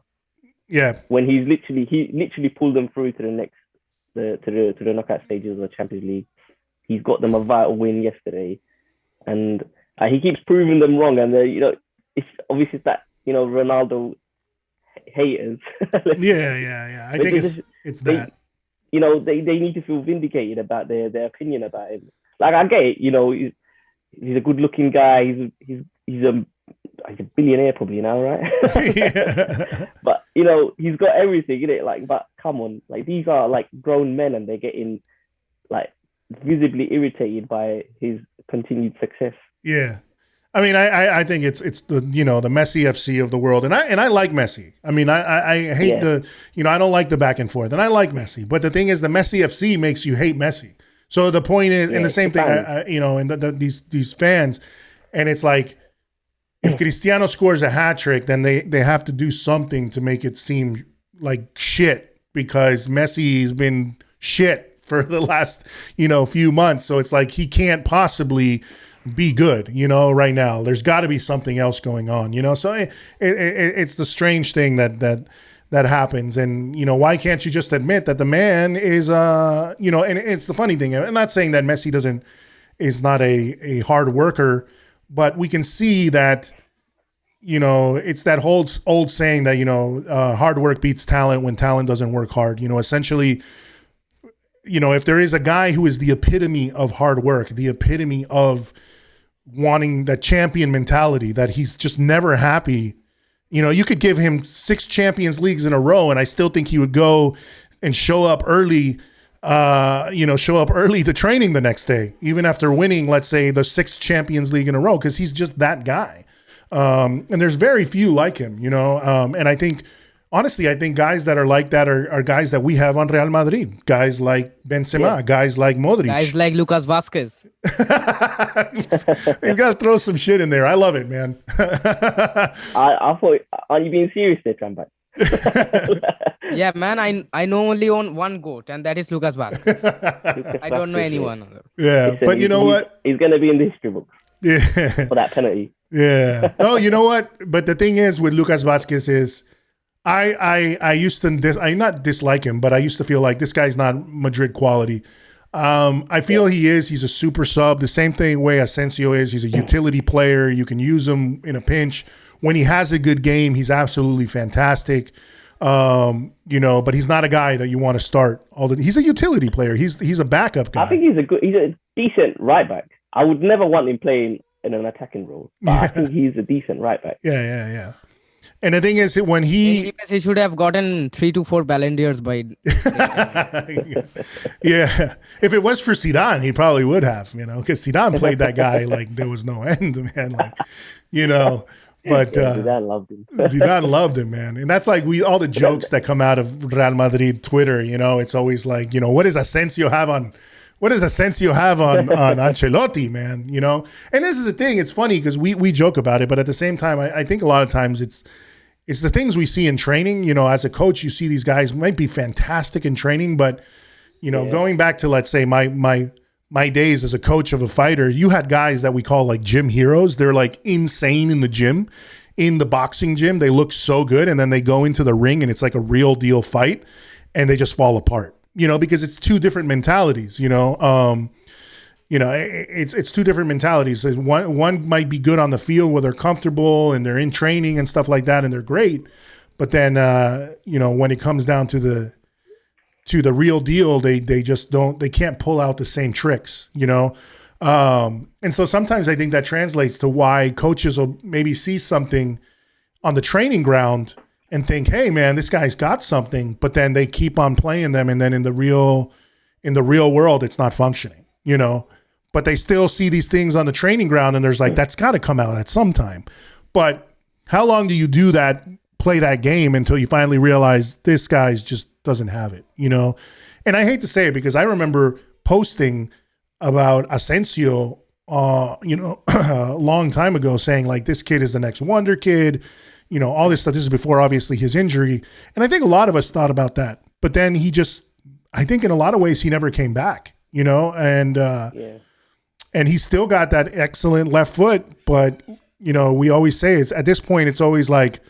[SPEAKER 2] Yeah.
[SPEAKER 3] When he literally pulled them through to the knockout stages of the Champions League. He's got them a vital win yesterday. And he keeps proving them wrong. And it's obviously that, Ronaldo haters.
[SPEAKER 2] I think it's that.
[SPEAKER 3] They need to feel vindicated about their opinion about him. Like, I get it, he's a good looking guy, he's a billionaire probably now, right? But he's got everything in it. Like, but come on, like, these are like grown men and they're getting like visibly irritated by his continued success.
[SPEAKER 2] Yeah. I mean, I think it's the the Messi FC of the world, and I like Messi. I mean, I hate I don't like the back and forth, and I like Messi. But the thing is, the Messi FC makes you hate Messi. So the point is, and the same thing, and these fans, and it's like, if Cristiano scores a hat trick, then they have to do something to make it seem like shit, because Messi's been shit for the last, few months. So it's like he can't possibly be good, right now. There's got to be something else going on, So it's the strange thing that happens. And, why can't you just admit that the man is, and it's the funny thing. I'm not saying that Messi is not a hard worker, but we can see that, it's that whole old saying that, hard work beats talent when talent doesn't work hard. Essentially, if there is a guy who is the epitome of hard work, the epitome of wanting that champion mentality, that he's just never happy, you could give him 6 Champions Leagues in a row, and I still think he would go and show up early to training the next day, even after winning, let's say, the 6th Champions League in a row, because he's just that guy. And there's very few like him, and I think guys that are like that are guys that we have on Real Madrid, guys like Benzema, guys like Modric,
[SPEAKER 4] guys like Lucas Vazquez.
[SPEAKER 2] He's got to throw some shit in there. I love it, man.
[SPEAKER 3] I thought, are you being serious there, Trambak?
[SPEAKER 4] Yeah, man, I know only on one GOAT, and that is Lucas Vazquez. I don't know anyone other.
[SPEAKER 2] Yeah,
[SPEAKER 3] Listen,
[SPEAKER 2] but you know what?
[SPEAKER 3] He's going to be in the history books
[SPEAKER 2] Yeah.
[SPEAKER 3] for that penalty.
[SPEAKER 2] Yeah. No, you know what? But the thing is with Lucas Vazquez is I used to I not dislike him, but I used to feel like this guy's not Madrid quality. I feel he's a super sub. The same thing way Asensio is. He's a utility player. You can use him in a pinch. When he has a good game, he's absolutely fantastic. But he's not a guy that you want to start he's a utility player. He's a he's a
[SPEAKER 3] I think he's a decent right back. I would never want him playing in an attacking role, but I think he's a decent right back.
[SPEAKER 2] Yeah. And the thing is, when
[SPEAKER 4] he should have gotten 3 to 4 Ballon d'Ors by.
[SPEAKER 2] Yeah, if it was for Zidane, he probably would have, because Zidane played that guy like there was no end, man. Like, but
[SPEAKER 3] Zidane loved him.
[SPEAKER 2] Zidane loved him, man, and that's like all the jokes that come out of Real Madrid Twitter. It's always like, what does Asensio have on? What does Asensio have on Ancelotti, man? And this is the thing. It's funny because we joke about it, but at the same time, I think a lot of times it's the things we see in training. As a coach, you see these guys might be fantastic in training, but going back to, let's say, my days as a coach of a fighter, you had guys that we call like gym heroes. They're like insane in the gym, in the boxing gym. They look so good, and then they go into the ring and it's like a real deal fight, and they just fall apart. Because it's 2 different mentalities, it's 2 different mentalities. One might be good on the field where they're comfortable and they're in training and stuff like that, and they're great. But then, when it comes down to the real deal, they can't pull out the same tricks, and so sometimes I think that translates to why coaches will maybe see something on the training ground and think, hey, man, this guy's got something, but then they keep on playing them, and then in the real world, it's not functioning, But they still see these things on the training ground, and there's like, that's got to come out at some time. But how long do you do that, play that game, until you finally realize this guy's just doesn't have it, And I hate to say it, because I remember posting about Asensio, a long time ago, saying like, this kid is the next wonder kid. All this stuff. This is before, obviously, his injury. And I think a lot of us thought about that. But then I think in a lot of ways, he never came back, and he's still got that excellent left foot. But, we always say at this point, it's always like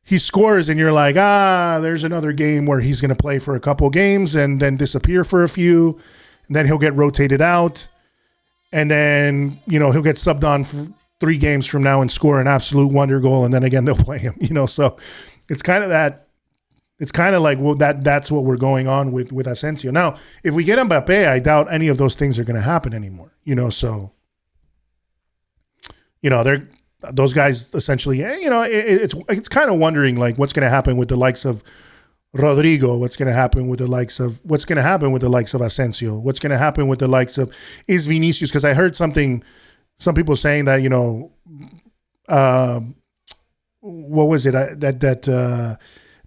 [SPEAKER 2] he scores and you're like, there's another game where he's going to play for a couple games and then disappear for a few. And then he'll get rotated out. And then, he'll get subbed on for 3 games from now and score an absolute wonder goal, and then again they'll play him. So it's kind of that. It's kind of like, well, that's what we're going on with Asensio. Now, if we get Mbappe, I doubt any of those things are going to happen anymore. So they're those guys essentially. It's kind of wondering like what's going to happen with the likes of Rodrygo, what's going to happen with the likes of Asensio, what's going to happen with the likes of Vinicius, because I heard some people saying that, what was it? That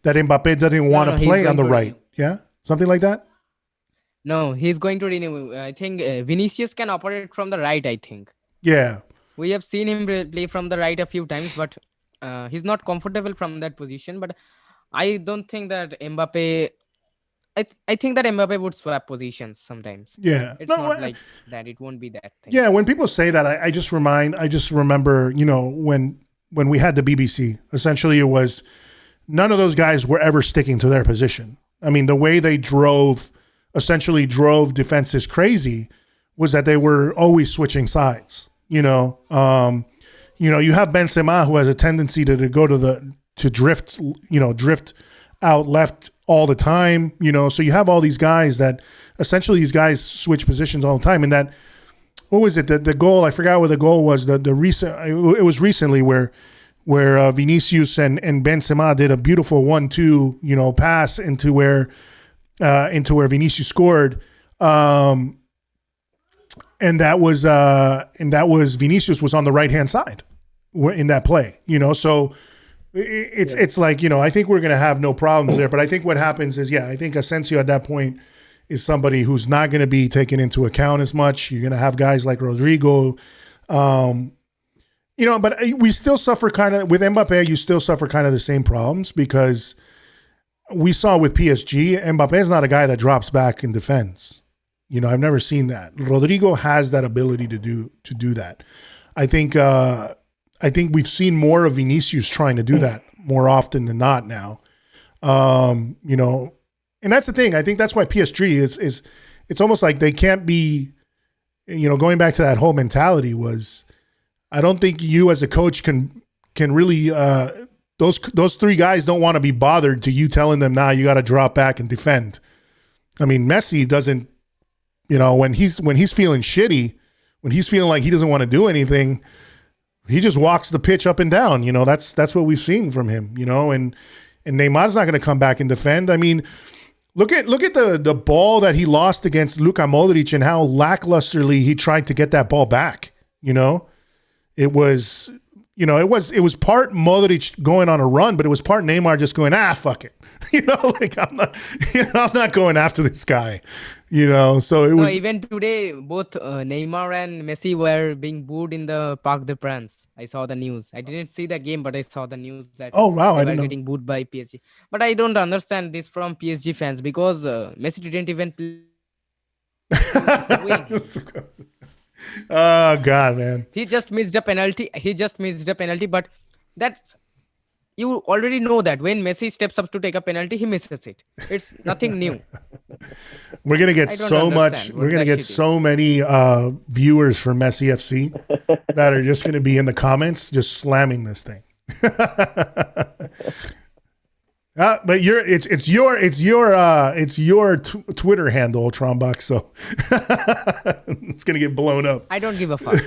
[SPEAKER 2] Mbappe doesn't want to play on the right. Yeah? Something like that?
[SPEAKER 4] No, he's going to renew. I think Vinicius can operate from the right, I think.
[SPEAKER 2] Yeah.
[SPEAKER 4] We have seen him play from the right a few times, but he's not comfortable from that position. But I don't think that Mbappe. I think that Mbappe would swap positions sometimes.
[SPEAKER 2] Yeah.
[SPEAKER 4] It's not like that. It won't be that thing.
[SPEAKER 2] Yeah, when people say that, I just remember, when we had the BBC, essentially it was none of those guys were ever sticking to their position. I mean, the way they essentially drove defenses crazy was that they were always switching sides. You have Benzema, who has a tendency to drift out left all the time. So you have all these guys that essentially these guys switch positions all the time. And that, what was it? The goal, I forgot what the goal was. It was recently where Vinicius and Benzema did a beautiful 1-2, pass into where Vinicius scored. And that was Vinicius was on the right hand side in that play, so it's like, I think we're going to have no problems there. But I think what happens is, I think Asensio at that point is somebody who's not going to be taken into account as much. You're going to have guys like Rodrygo, but we still suffer with Mbappe, you still suffer kind of the same problems because we saw with PSG, Mbappe is not a guy that drops back and defends. I've never seen that. Rodrygo has that ability to do that. I think we've seen more of Vinicius trying to do that more often than not now. And that's the thing. I think that's why PSG is it's almost like they can't be, going back to that whole mentality was, I don't think you as a coach can really those three guys don't want to be bothered to you telling them, nah, you got to drop back and defend. I mean, Messi doesn't, when he's feeling shitty, when he's feeling like he doesn't want to do anything, he just walks the pitch up and down. That's what we've seen from him, and Neymar's not going to come back and defend. I mean, look at the ball that he lost against Luka Modric and how lacklusterly he tried to get that ball back. It was part Modric going on a run, but it was part Neymar just going, fuck it. I'm not going after this guy. So it was.
[SPEAKER 4] Even today, both Neymar and Messi were being booed in the Parc des Princes. I saw the news. I didn't see the game, but I saw the news that
[SPEAKER 2] they were
[SPEAKER 4] getting booed by PSG. But I don't understand this from PSG fans because Messi didn't even play.
[SPEAKER 2] Oh God, man!
[SPEAKER 4] He just missed a penalty. But that's. You already know that when Messi steps up to take a penalty, he misses it. It's nothing new.
[SPEAKER 2] We're gonna get so much. We're gonna get so many viewers for Messi FC that are just gonna be in the comments, just slamming this thing. But it's your Twitter handle, Trambak. So it's gonna get blown up.
[SPEAKER 4] I don't give a fuck.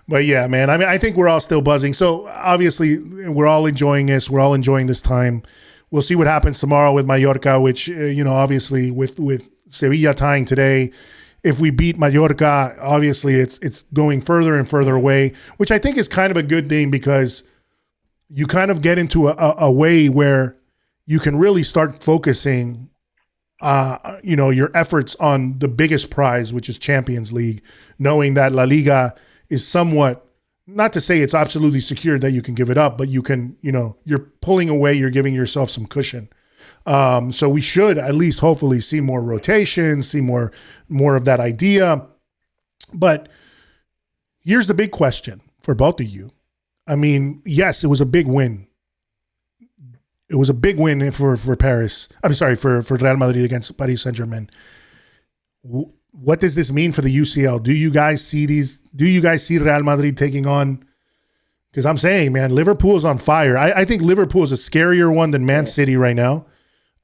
[SPEAKER 2] But yeah, man, I mean, I think we're all still buzzing. So obviously we're all enjoying this. We're all enjoying this time. We'll see what happens tomorrow with Mallorca, which, obviously with Sevilla tying today, if we beat Mallorca, obviously it's going further and further away, which I think is kind of a good thing because you kind of get into a way where you can really start focusing, your efforts on the biggest prize, which is Champions League, knowing that La Liga is somewhat, not to say it's absolutely secure that you can give it up, but you can, you're pulling away, you're giving yourself some cushion. So we should at least hopefully see more rotation, see more of that idea. But here's the big question for both of you. I mean, yes, it was a big win. It was a big win for Paris. I'm sorry, for Real Madrid against Paris Saint-Germain. What does this mean for the UCL? Do you guys see Real Madrid taking on? Because I'm saying, man, Liverpool is on fire. I think Liverpool is a scarier one than Man City right now.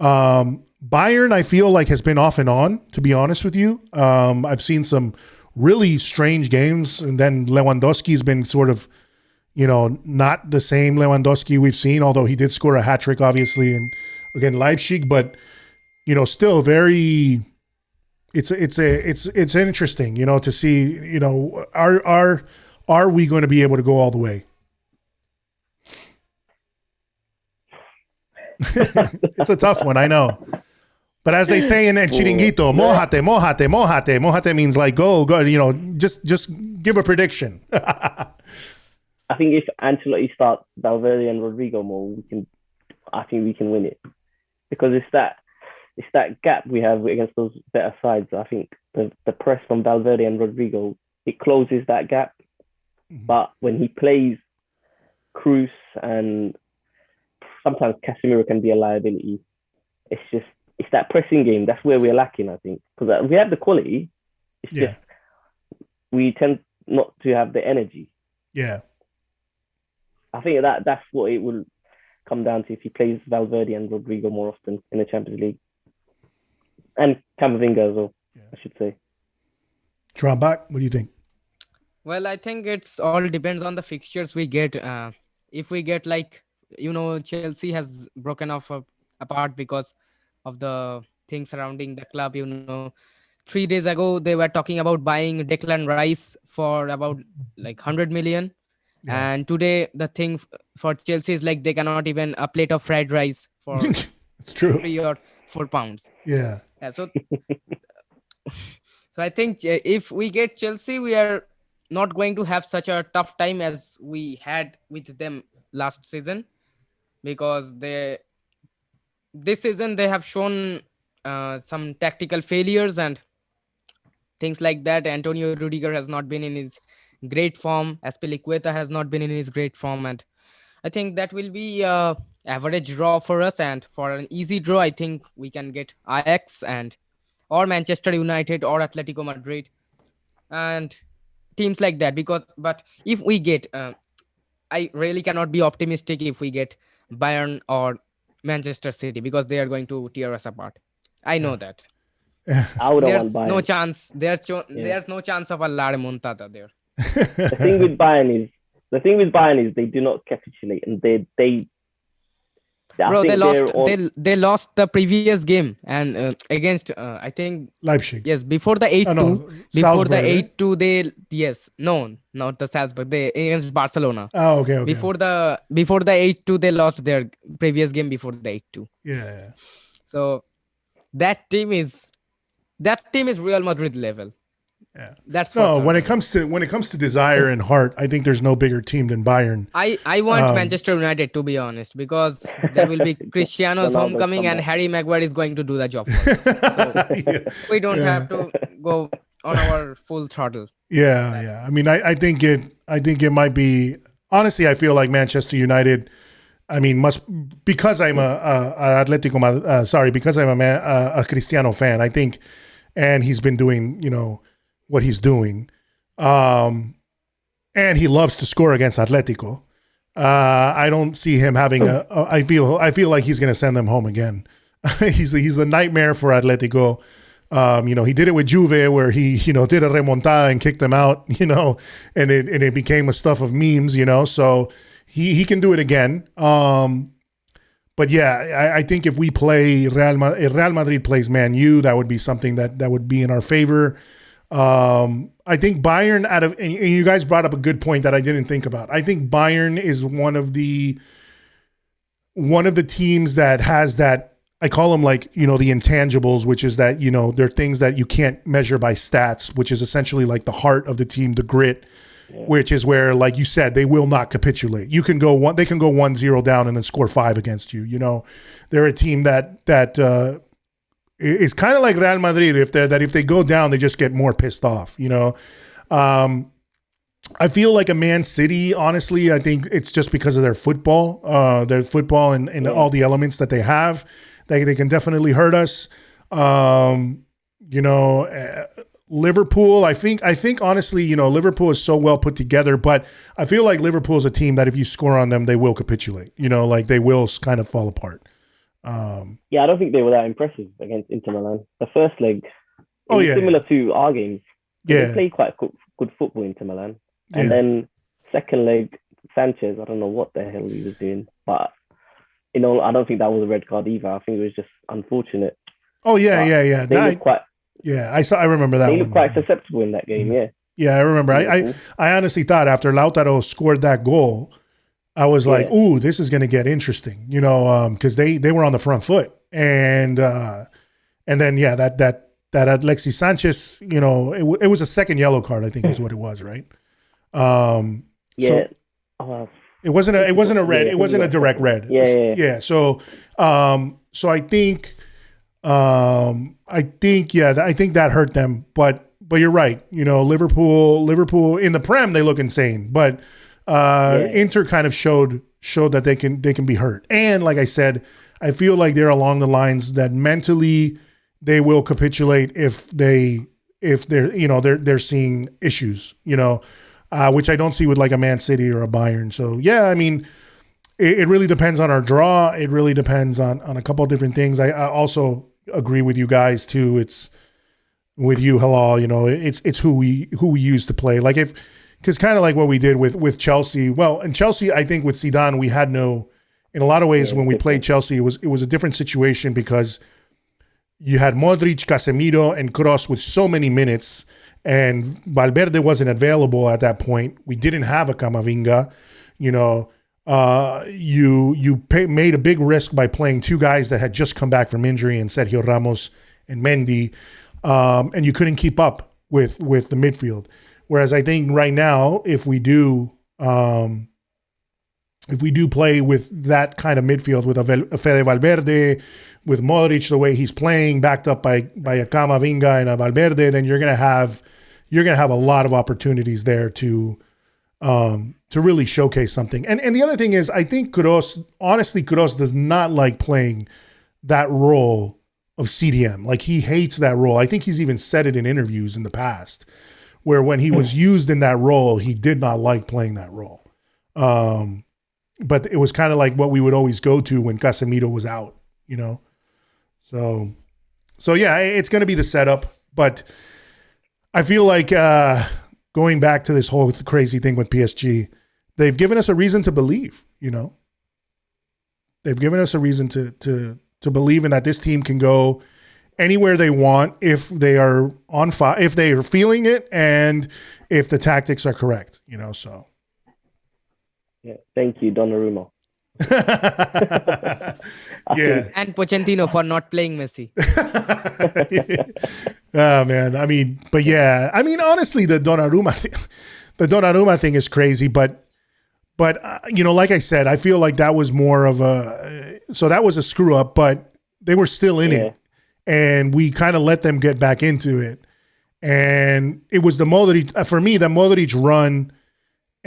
[SPEAKER 2] Bayern, I feel like, has been off and on, to be honest with you. I've seen some really strange games, and then Lewandowski's been sort of, not the same Lewandowski we've seen, although he did score a hat trick, obviously, and again Leipzig, but still very. It's interesting, to see, are we going to be able to go all the way? It's a tough one, I know. But as they say in El Chiringuito, mojate, mojate, mojate. Mojate means like go, just give a prediction.
[SPEAKER 3] I think if Ancelotti starts Valverde and Rodrygo more, I think we can win it, because it's that gap we have against those better sides. I think the press from Valverde and Rodrygo, it closes that gap. Mm-hmm. But when he plays Cruz and sometimes Casemiro can be a liability, it's that pressing game. That's where we're lacking, I think, because we have the quality. It's just we tend not to have the energy.
[SPEAKER 2] Yeah.
[SPEAKER 3] I think that's what it will come down to if he plays Valverde and Rodrygo more often in the Champions League. And Camavinga as well, I should say.
[SPEAKER 2] Trambak, what do you think?
[SPEAKER 4] Well, I think it's all depends on the fixtures we get. If we get Chelsea has broken off apart because of the things surrounding the club. 3 days ago, they were talking about buying Declan Rice for about 100 million. Yeah. And today, the thing for Chelsea is they cannot even a plate of fried rice for
[SPEAKER 2] it's true.
[SPEAKER 4] 3 or 4 pounds.
[SPEAKER 2] Yeah.
[SPEAKER 4] So I think if we get Chelsea, we are not going to have such a tough time as we had with them last season, because this season they have shown some tactical failures and things like that. Antonio Rudiger has not been in his great form. Azpilicueta has not been in his great form, and I think that will be a average draw for us. And for an easy draw, I think we can get Ajax or Manchester United or Atletico Madrid and teams like that. But if we get, I really cannot be optimistic if we get Bayern or Manchester City, because they are going to tear us apart. I know that. There's no chance. There's no chance of a La Remontada there.
[SPEAKER 3] The thing with Bayern is they do not capitulate, and
[SPEAKER 4] they lost the previous game and against I think
[SPEAKER 2] Leipzig.
[SPEAKER 4] Yes, before the 8-2. Before the 8-2 not the Salzburg. They against Barcelona.
[SPEAKER 2] Oh, okay.
[SPEAKER 4] Before the 8-2 they lost their previous game before the 8-2.
[SPEAKER 2] Yeah.
[SPEAKER 4] So that team is Real Madrid level.
[SPEAKER 2] Yeah,
[SPEAKER 4] that's
[SPEAKER 2] when it comes to desire and heart, I think there's no bigger team than Bayern.
[SPEAKER 4] I want Manchester United, to be honest, because that will be Cristiano's homecoming and Harry Maguire is going to do the job for us. So we don't have to go on our full throttle.
[SPEAKER 2] Yeah. I mean, I think it might be. Honestly, I feel like Manchester United. I mean, because I'm because I'm a Cristiano fan. I think, and he's been doing what he's doing, and he loves to score against Atletico. I don't see him having I feel like he's going to send them home again. He's the nightmare for Atletico. He did it with Juve, where he did a remontada and kicked them out. And it became a stuff of memes. So he can do it again. But yeah, I think if we play if Real Madrid plays Man U, that would be something that would be in our favor. I think Bayern, and you guys brought up a good point that I didn't think about. I think Bayern is one of the teams that has that, I call them the intangibles, which is that, they're things that you can't measure by stats, which is essentially the heart of the team, the grit, which is where, like you said, they will not capitulate. They can go 1-0 down and then score 5 against you. They're a team that it's kind of like Real Madrid. If they go down, they just get more pissed off. I feel like a Man City. Honestly, I think it's just because of their football, and all the elements that they have. They can definitely hurt us. Liverpool. I think honestly, Liverpool is so well put together, but I feel like Liverpool is a team that if you score on them, they will capitulate. They will kind of fall apart.
[SPEAKER 3] I don't think they were that impressive against Inter Milan. The first leg, similar to our games. They played quite good football, Inter Milan. And then second leg, Sanchez, I don't know what the hell he was doing, but I don't think that was a red card either. I think it was just unfortunate.
[SPEAKER 2] Oh yeah.
[SPEAKER 3] They looked quite.
[SPEAKER 2] Yeah, I remember that.
[SPEAKER 3] They looked quite susceptible in that game. Yeah.
[SPEAKER 2] Yeah, I remember. I honestly thought after Lautaro scored that goal, I was like, "Ooh, this is going to get interesting," because they were on the front foot, and then that Alexis Sanchez, it was a second yellow card, I think is what it was, right?
[SPEAKER 3] Yeah.
[SPEAKER 2] So it wasn't a red. It wasn't a direct red.
[SPEAKER 3] Yeah.
[SPEAKER 2] So I think that hurt them. But you're right. Liverpool in the Prem, they look insane. But Inter kind of showed that they can be hurt. And like I said, I feel like they're along the lines that mentally they will capitulate if they're seeing issues. Which I don't see with like a Man City or a Bayern. So yeah, I mean, it really depends on our draw. It really depends on a couple of different things. I also agree with you guys too. It's with you, Helal. It's who we use to play. Like because kind of like what we did with Chelsea. Well, in Chelsea, I think with Zidane, we had no. In a lot of ways, when we played Chelsea, it was a different situation because you had Modric, Casemiro, and Kroos with so many minutes. And Valverde wasn't available at that point. We didn't have a Camavinga. Made a big risk by playing two guys that had just come back from injury in Sergio Ramos and Mendy, and you couldn't keep up with the midfield. Whereas I think right now, if we do play with that kind of midfield with a Fede Valverde, with Modric the way he's playing, backed up by a Camavinga and a Valverde, then you're gonna have a lot of opportunities there to really showcase something. And the other thing is, I think Kroos does not like playing that role of CDM. Like, he hates that role. I think he's even said it in interviews in the past, where when he was used in that role, he did not like playing that role. But it was kind of like what we would always go to when Casemiro was out, So yeah, it's going to be the setup, but I feel like going back to this whole crazy thing with PSG, they've given us a reason to believe, They've given us a reason to believe in that this team can go anywhere they want if they are on fire, if they are feeling it, and if the tactics are correct, so.
[SPEAKER 3] Yeah, thank you, Donnarumma.
[SPEAKER 2] Yeah,
[SPEAKER 4] and Pochettino for not playing Messi.
[SPEAKER 2] Oh man, I mean, but yeah, I mean, honestly, the Donnarumma thing is crazy, but like I said, I feel like that was more of that was a screw up, but they were still in it, and we kind of let them get back into it, and it was the Modric for me, the Modric run.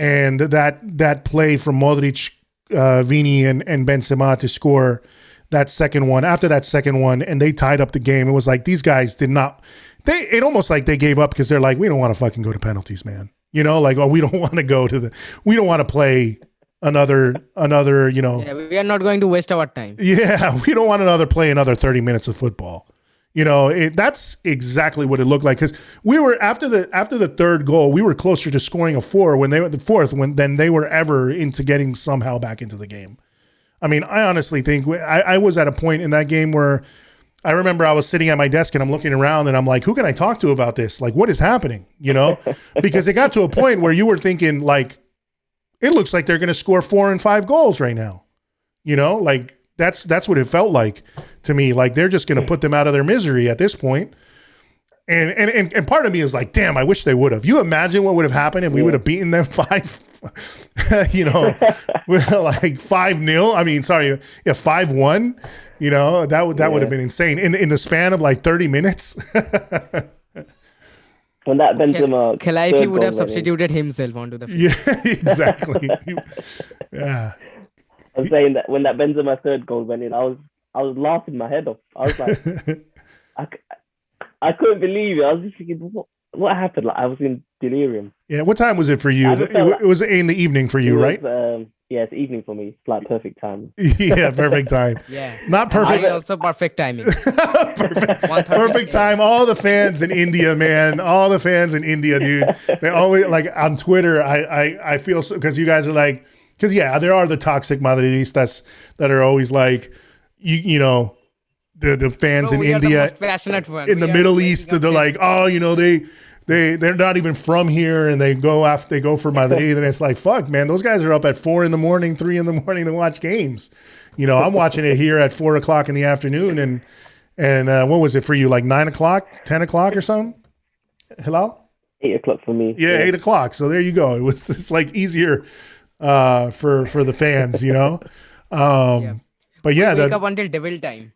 [SPEAKER 2] And that play from Modric, Vini, and Benzema to score that second one. After that second one, and they tied up the game. It was like these guys did not. It almost like they gave up because they're like, we don't want to fucking go to penalties, man. We don't want to go to we don't want to play another.
[SPEAKER 4] Yeah, we are not going to waste our time.
[SPEAKER 2] Yeah, we don't want another 30 minutes of football. That's exactly what it looked like, because we were after the third goal, we were closer to scoring a four when they were the fourth than they were ever into getting somehow back into the game. I mean, I honestly think I was at a point in that game where I remember I was sitting at my desk and I'm looking around and I'm like, who can I talk to about this? Like, what is happening? Because it got to a point where you were thinking like, it looks like they're going to score 4 and 5 goals right now. Like. That's what it felt like to me. Like, they're just going to put them out of their misery at this point. And part of me is like, damn, I wish they would have. You imagine what would have happened if we would have beaten them 5-0. I mean, sorry, 5-1. That would have been insane in the span of like 30 minutes.
[SPEAKER 3] When that Benzema,
[SPEAKER 4] Khalifi would have substituted himself onto the field.
[SPEAKER 2] Yeah, exactly. Yeah.
[SPEAKER 3] I'm saying that when that Benzema third goal went in, I was laughing my head off. I was like, I couldn't believe it. I was just thinking, what happened? Like, I was in delirium.
[SPEAKER 2] Yeah, what time was it for you? It was in the evening for you, right?
[SPEAKER 3] Yeah, it's evening for me. It's like perfect time.
[SPEAKER 2] Yeah, perfect time.
[SPEAKER 4] Yeah,
[SPEAKER 2] not perfect.
[SPEAKER 4] Also perfect timing.
[SPEAKER 2] Perfect time. All the fans in India, man. All the fans in India, dude. They always like on Twitter. I feel so because you guys are like. Because, yeah, there are the toxic Madridistas that are always like, the fans in India, in the Middle East, they're like, oh, they're not even from here, and they go for Madrid, and it's like, fuck, man, those guys are up at 4 in the morning, 3 in the morning to watch games. I'm watching it here at 4 o'clock in the afternoon, and And what was it for you? Like 9 o'clock, 10 o'clock or something? Hello?
[SPEAKER 3] 8 o'clock for me.
[SPEAKER 2] Yeah, 8 o'clock. So there you go. It was just like easier for the fans, you know? But yeah,
[SPEAKER 4] Wake up until devil time.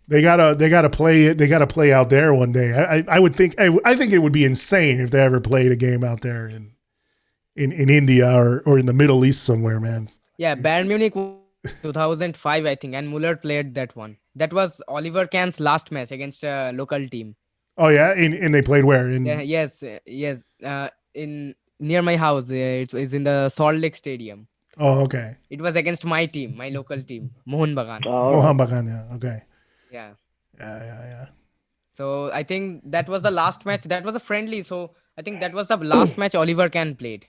[SPEAKER 2] they gotta play it. They gotta play out there one day. I would think. I think it would be insane if they ever played a game out there in India or in the Middle East somewhere, man.
[SPEAKER 4] Yeah, Bayern Munich 2005, I think, and Muller played that one. That was Oliver Kahn's last match against a local team.
[SPEAKER 2] Oh yeah, and they played where?
[SPEAKER 4] Yes. In near my house, it is in the Salt Lake Stadium.
[SPEAKER 2] Oh, okay.
[SPEAKER 4] It was against my team, my local team, Mohun Bagan.
[SPEAKER 2] Mohun Bagan, yeah. Okay.
[SPEAKER 4] Yeah.
[SPEAKER 2] Yeah.
[SPEAKER 4] So I think that was the last match. That was a friendly. So I think that was the last match Oliver Kahn played.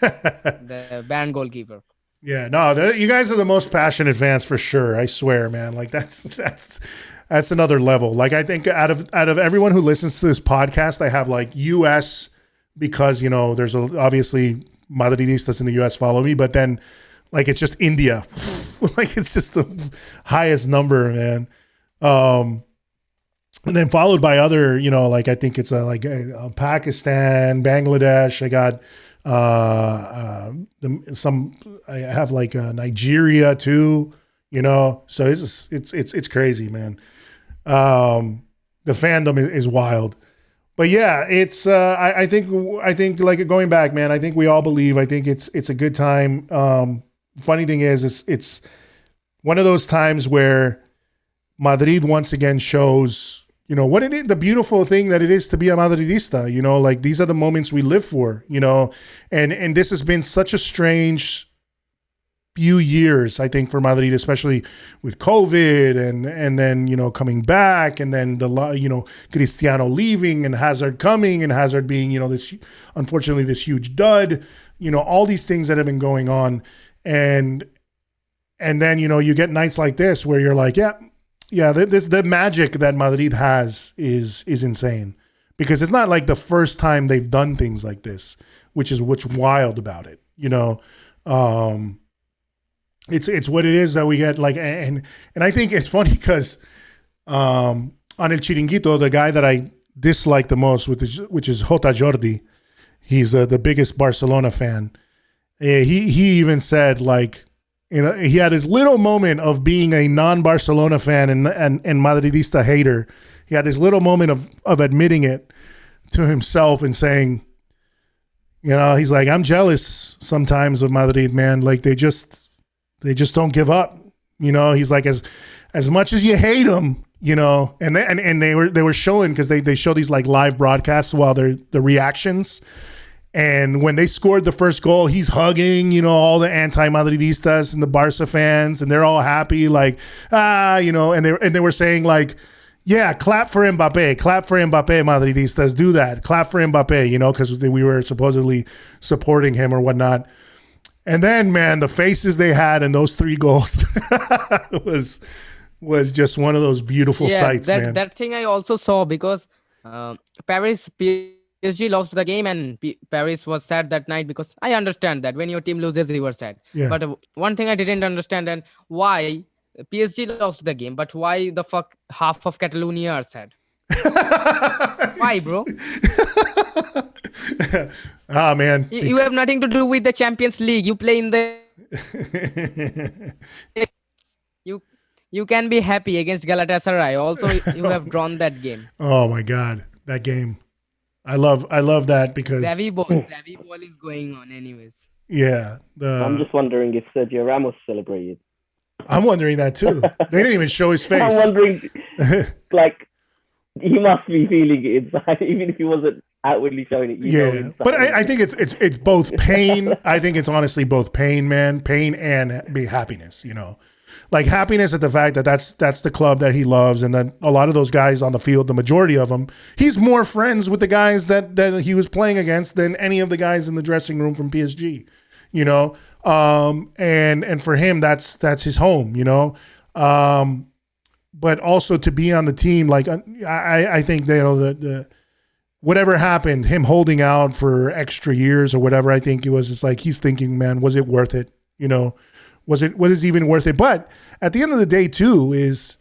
[SPEAKER 4] The Bayern goalkeeper.
[SPEAKER 2] Yeah, no, you guys are the most passionate fans for sure. I swear, man. Like that's another level. Like I think out of everyone who listens to this podcast, I have like US because there's obviously Madridistas in the US follow me, but then like it's just India, like it's just the highest number, man. And then followed by other, like I think it's Pakistan, Bangladesh. I got I have like Nigeria too, so it's crazy, man. The fandom is wild, but yeah, it's I think like going back, man, I think we all believe, I think it's a good time. Funny thing is it's one of those times where Madrid once again shows what it is, the beautiful thing that it is to be a Madridista, like these are the moments we live for, and this has been such a strange few years, I think, for Madrid, especially with COVID and then, coming back, and then Cristiano leaving and Hazard coming and Hazard being, this, unfortunately, this huge dud, all these things that have been going on. And then, you get nights like this where you're like, yeah, the magic that Madrid has is insane, because it's not like the first time they've done things like this, which is what's wild about it. It's what it is that we get, like, and I think it's funny because on El Chiringuito, the guy that I dislike the most, which is Jota Jordi, he's the biggest Barcelona fan. He even said, like, he had his little moment of being a non-Barcelona fan and Madridista hater. He had his little moment of admitting it to himself and saying, he's like, I'm jealous sometimes of Madrid, man. Like they just don't give up. He's like, as much as you hate them, and they were showing, because they show these like live broadcasts while the reactions. And when they scored the first goal, he's hugging, all the anti-Madridistas and the Barca fans, and they're all happy, like, and they were saying, like, yeah, clap for Mbappe, Madridistas, do that, clap for Mbappe, because we were supposedly supporting him or whatnot. And then, man, the faces they had in those 3 goals was just one of those beautiful sights, man.
[SPEAKER 4] That thing I also saw, because PSG lost the game and Paris was sad that night, because I understand that when your team loses, you were sad.
[SPEAKER 2] Yeah.
[SPEAKER 4] But one thing I didn't understand, and why PSG lost the game, but why the fuck half of Catalonia are sad? Why, bro?
[SPEAKER 2] Ah, man.
[SPEAKER 4] You have nothing to do with the Champions League. You play in the... You can be happy against Galatasaray. Also, you have drawn that game.
[SPEAKER 2] Oh, my God. That game. I love that, because
[SPEAKER 4] Xavi ball is going on anyways.
[SPEAKER 2] Yeah.
[SPEAKER 3] I'm just wondering if Sergio Ramos celebrated.
[SPEAKER 2] I'm wondering that too. They didn't even show his face.
[SPEAKER 3] I'm wondering, like, he must be feeling it inside, even if he wasn't outwardly showing it.
[SPEAKER 2] Yeah, but I think it's both pain. I think it's honestly both pain, man, pain and be happiness. Like happiness at the fact that that's the club that he loves, and that a lot of those guys on the field, the majority of them, he's more friends with the guys that he was playing against than any of the guys in the dressing room from PSG, and for him that's his home, but also to be on the team, like I think the whatever happened, him holding out for extra years or whatever, I think it was just like he's thinking, man, was it worth it? Was it even worth it? But at the end of the day, too, is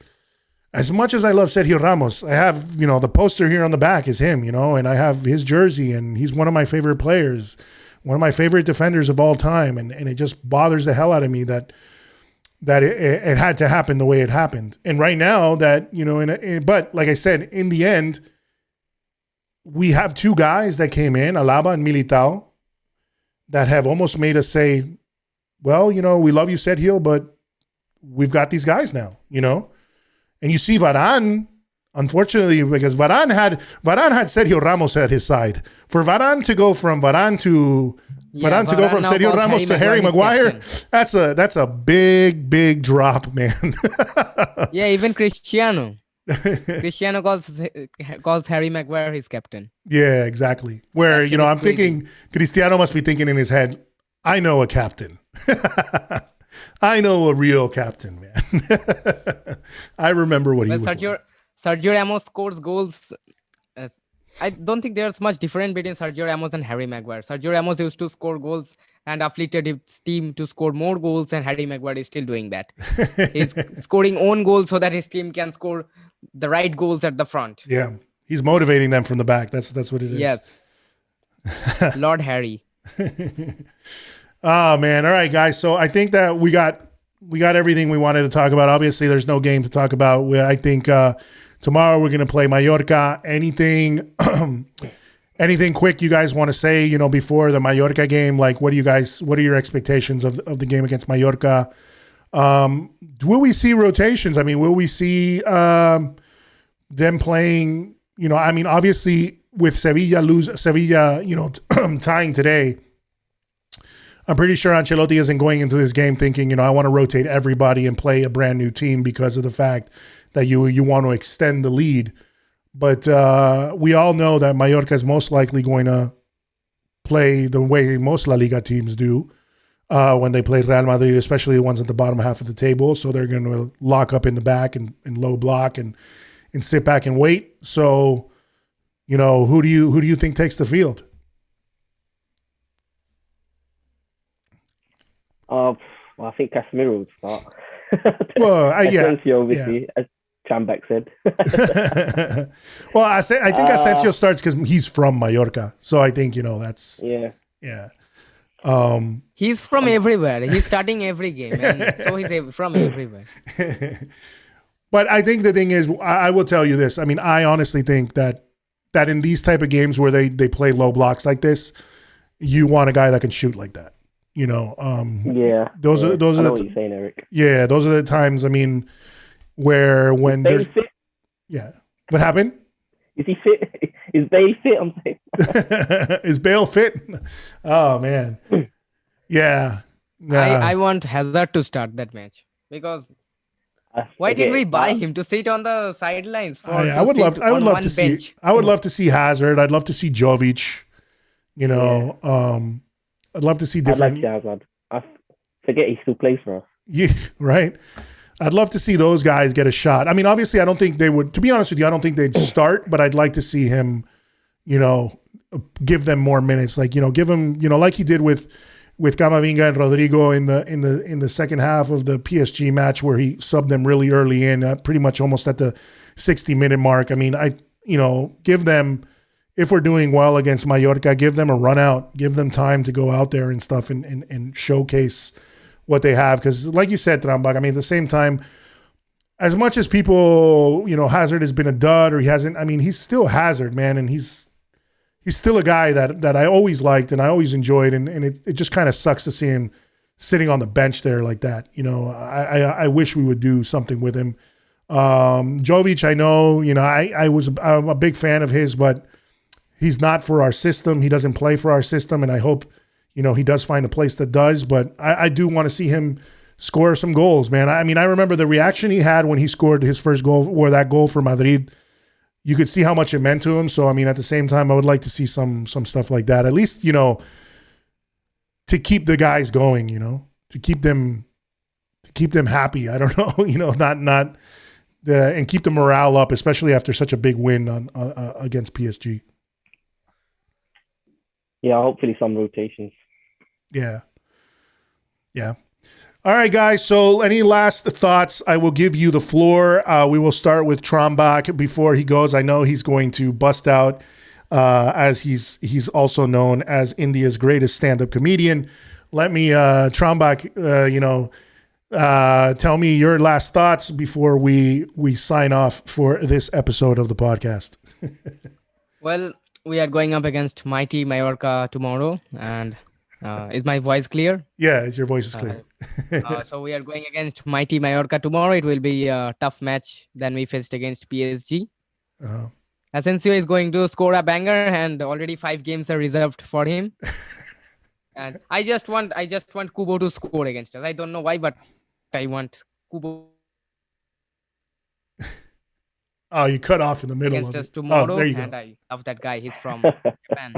[SPEAKER 2] as much as I love Sergio Ramos, I have, the poster here on the back is him, and I have his jersey, and he's one of my favorite players, one of my favorite defenders of all time. And it just bothers the hell out of me that it had to happen the way it happened. And right now that, but like I said, in the end, we have two guys that came in, Alaba and Militao, that have almost made us say, well, we love you, Sergio, but we've got these guys now, And you see Varane, unfortunately, because Varane had Sergio Ramos at his side. For Varane to go from Sergio Ramos to Harry Maguire, that's a big drop, man.
[SPEAKER 4] Yeah, even Cristiano calls Harry Maguire his captain.
[SPEAKER 2] Yeah, exactly. Where, I'm thinking Cristiano must be thinking in his head, I know a captain. I know a real captain, man. I remember what he was like.
[SPEAKER 4] Sergio Ramos scores goals. I don't think there's much difference between Sergio Ramos and Harry Maguire. Sergio Ramos used to score goals and afflicted his team to score more goals, and Harry Maguire is still doing that. He's scoring own goals so that his team can score the right goals at the front.
[SPEAKER 2] Yeah, he's motivating them from the back. That's what it is.
[SPEAKER 4] Yes. Lord Harry.
[SPEAKER 2] Oh man! All right, guys. So I think that we got everything we wanted to talk about. Obviously, there's no game to talk about. I think tomorrow we're going to play Mallorca. Anything quick you guys want to say? Before the Mallorca game, like what are your expectations of the game against Mallorca? Will we see rotations? I mean, will we see them playing? Obviously with Sevilla, tying today. I'm pretty sure Ancelotti isn't going into this game thinking, I want to rotate everybody and play a brand new team because of the fact that you want to extend the lead. But we all know that Mallorca is most likely going to play the way most La Liga teams do when they play Real Madrid, especially the ones at the bottom half of the table. So they're going to lock up in the back and low block and sit back and wait. So, who do you think takes the field?
[SPEAKER 3] I think Casemiro would start.
[SPEAKER 2] Well,
[SPEAKER 3] Asensio, obviously, as Trambak said.
[SPEAKER 2] Well, I think Asensio starts because he's from Mallorca, so I think that's yeah.
[SPEAKER 4] He's from everywhere. He's starting every game, and so he's from everywhere.
[SPEAKER 2] But I think the thing is, I will tell you this. I mean, I honestly think that in these type of games where they play low blocks like this, you want a guy that can shoot like that. Those are
[SPEAKER 3] what you're saying, Eric.
[SPEAKER 2] Yeah, those are the times. I mean, when there's
[SPEAKER 3] fit?
[SPEAKER 2] Yeah, what happened?
[SPEAKER 3] Is he fit? Is Bale fit? I'm saying.
[SPEAKER 2] Is Bale fit? Oh man, yeah.
[SPEAKER 4] I want Hazard to start that match because why did we buy him to sit on the sidelines for?
[SPEAKER 2] I would love to see. I would love to see Hazard. I'd love to see Jovic. I'd love to see different.
[SPEAKER 3] I'd like Hazard. I forget he still plays for us.
[SPEAKER 2] Yeah, right. I'd love to see those guys get a shot. I mean, obviously, I don't think they would. To be honest with you, I don't think they'd start. But I'd like to see him, give them more minutes. Like give him, like he did with Camavinga and Rodrygo in the second half of the PSG match where he subbed them really early in, pretty much almost at the 60-minute mark. I mean, give them. If we're doing well against Mallorca, give them a run out, give them time to go out there and stuff and showcase what they have. Because like you said, Trambak, I mean, at the same time, as much as people, Hazard has been a dud or he hasn't, I mean, he's still Hazard, man. And he's still a guy that I always liked and I always enjoyed. And it just kind of sucks to see him sitting on the bench there like that. I wish we would do something with him. Jovic, I know, I'm a big fan of his, but he's not for our system. He doesn't play for our system, and I hope, he does find a place that does. But I do want to see him score some goals, man. I mean, I remember the reaction he had when he scored his first goal, or that goal for Madrid. You could see how much it meant to him. So, I mean, at the same time, I would like to see some stuff like that. At least, to keep the guys going, to keep them happy. I don't know, not and keep the morale up, especially after such a big win on against PSG. Yeah,
[SPEAKER 3] hopefully some rotations.
[SPEAKER 2] Yeah. All right, guys. So any last thoughts? I will give you the floor. We will start with Trambak before he goes. I know he's going to bust out as he's also known as India's greatest stand-up comedian. Let me, Trambak, tell me your last thoughts before we sign off for this episode of the podcast.
[SPEAKER 4] Well, we are going up against mighty Mallorca tomorrow, and is my voice clear?
[SPEAKER 2] Yeah, your voice is clear.
[SPEAKER 4] So we are going against mighty Mallorca tomorrow. It will be a tough match than we faced against PSG. Asensio is going to score a banger, and already 5 games are reserved for him. And I just want Kubo to score against us. I don't know why, but I want Kubo
[SPEAKER 2] Oh, you cut off in the middle
[SPEAKER 4] against
[SPEAKER 2] of
[SPEAKER 4] us
[SPEAKER 2] it.
[SPEAKER 4] tomorrow.
[SPEAKER 2] Oh, there you go.
[SPEAKER 4] And I love that guy. He's from Japan.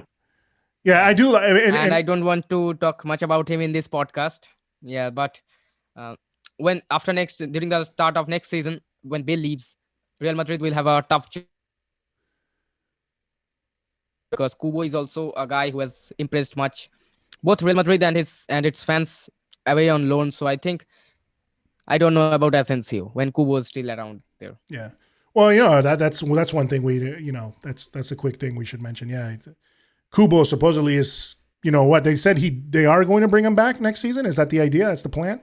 [SPEAKER 2] Yeah, I do.
[SPEAKER 4] And I don't want to talk much about him in this podcast. Yeah, but during the start of next season, when Bill leaves, Real Madrid will have a tough because Kubo is also a guy who has impressed much both Real Madrid and its fans away on loan. So I think I don't know about Asensio when Kubo is still around there.
[SPEAKER 2] Yeah. Well, that's one thing that's a quick thing we should mention. Yeah. Kubo supposedly is, what they said they are going to bring him back next season. Is that the idea? That's the plan?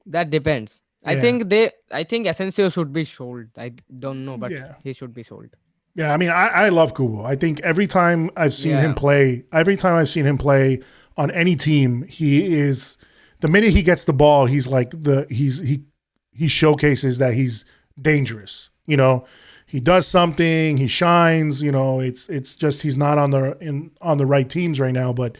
[SPEAKER 4] That depends.
[SPEAKER 2] Yeah.
[SPEAKER 4] I think Asensio should be sold. I don't know, but he should be sold.
[SPEAKER 2] Yeah, I mean, I love Kubo. I think every time I've seen him play on any team, he is, the minute he gets the ball, he's like he showcases that he's dangerous. He does something, he shines. It's just he's not on the right teams right now. But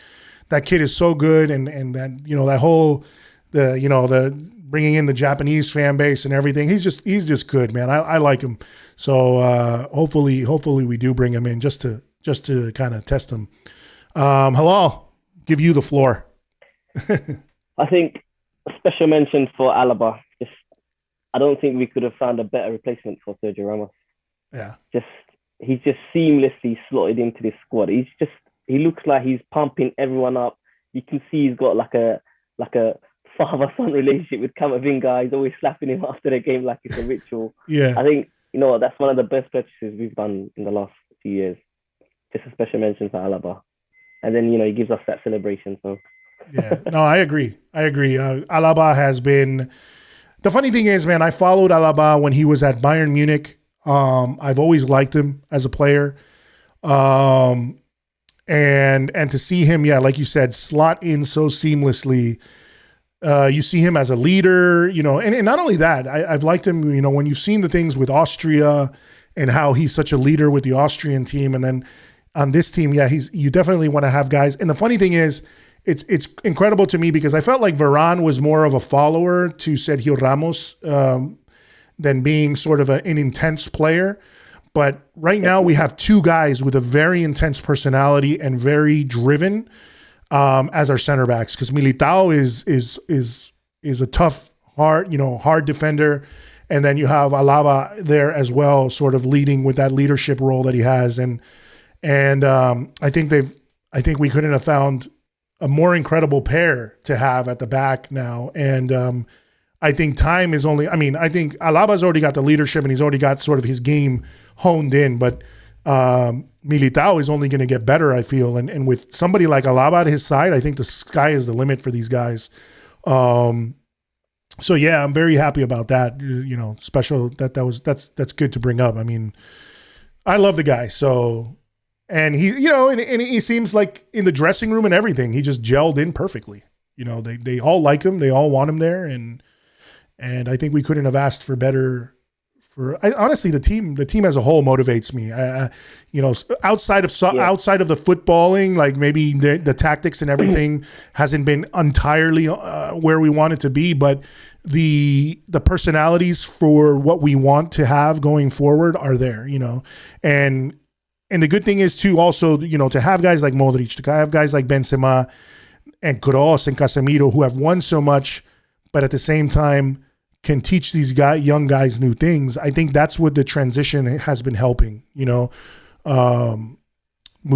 [SPEAKER 2] that kid is so good, and that that whole the bringing in the Japanese fan base and everything. He's just good, man. I like him. So hopefully we do bring him in just to kind of test him. Halal, give you the floor.
[SPEAKER 3] I think a special mention for Alaba. I don't think we could have found a better replacement for Sergio Ramos.
[SPEAKER 2] Yeah.
[SPEAKER 3] He's just seamlessly slotted into this squad. He looks like he's pumping everyone up. You can see he's got like a father-son relationship with Camavinga. He's always slapping him after the game like it's a ritual.
[SPEAKER 2] Yeah.
[SPEAKER 3] I think, that's one of the best purchases we've done in the last few years. Just a special mention for Alaba. And then, he gives us that celebration. So.
[SPEAKER 2] Yeah. No, I agree. Alaba has been... The funny thing is, man, I followed Alaba when he was at Bayern Munich. I've always liked him as a player. And to see him, like you said, slot in so seamlessly. You see him as a leader, and not only that, I've liked him, when you've seen the things with Austria and how he's such a leader with the Austrian team. And then on this team, you definitely want to have guys. And the funny thing is, it's incredible to me because I felt like Varane was more of a follower to Sergio Ramos than being sort of an intense player. But right now we have two guys with a very intense personality and very driven as our center backs, because Militao is a tough, hard defender, and then you have Alaba there as well, sort of leading with that leadership role that he has, and I think we couldn't have found a more incredible pair to have at the back now, and I think time is only. I mean, I think Alaba's already got the leadership and he's already got sort of his game honed in, but Militao is only going to get better, I feel. And with somebody like Alaba at his side, I think the sky is the limit for these guys. So yeah, I'm very happy about that. Special that's good to bring up. I mean, I love the guy. So, and he, and he seems like in the dressing room and everything, he just gelled in perfectly. They all like him. They all want him there. And I think we couldn't have asked for better. Honestly, the team as a whole motivates me. Outside of the footballing, like maybe the tactics and everything hasn't been entirely where we want it to be, but the personalities for what we want to have going forward are there. And the good thing is too, also, to have guys like Modric, to have guys like Benzema and Kroos and Casemiro who have won so much, but at the same time can teach these young guys new things. I think that's what the transition has been helping, move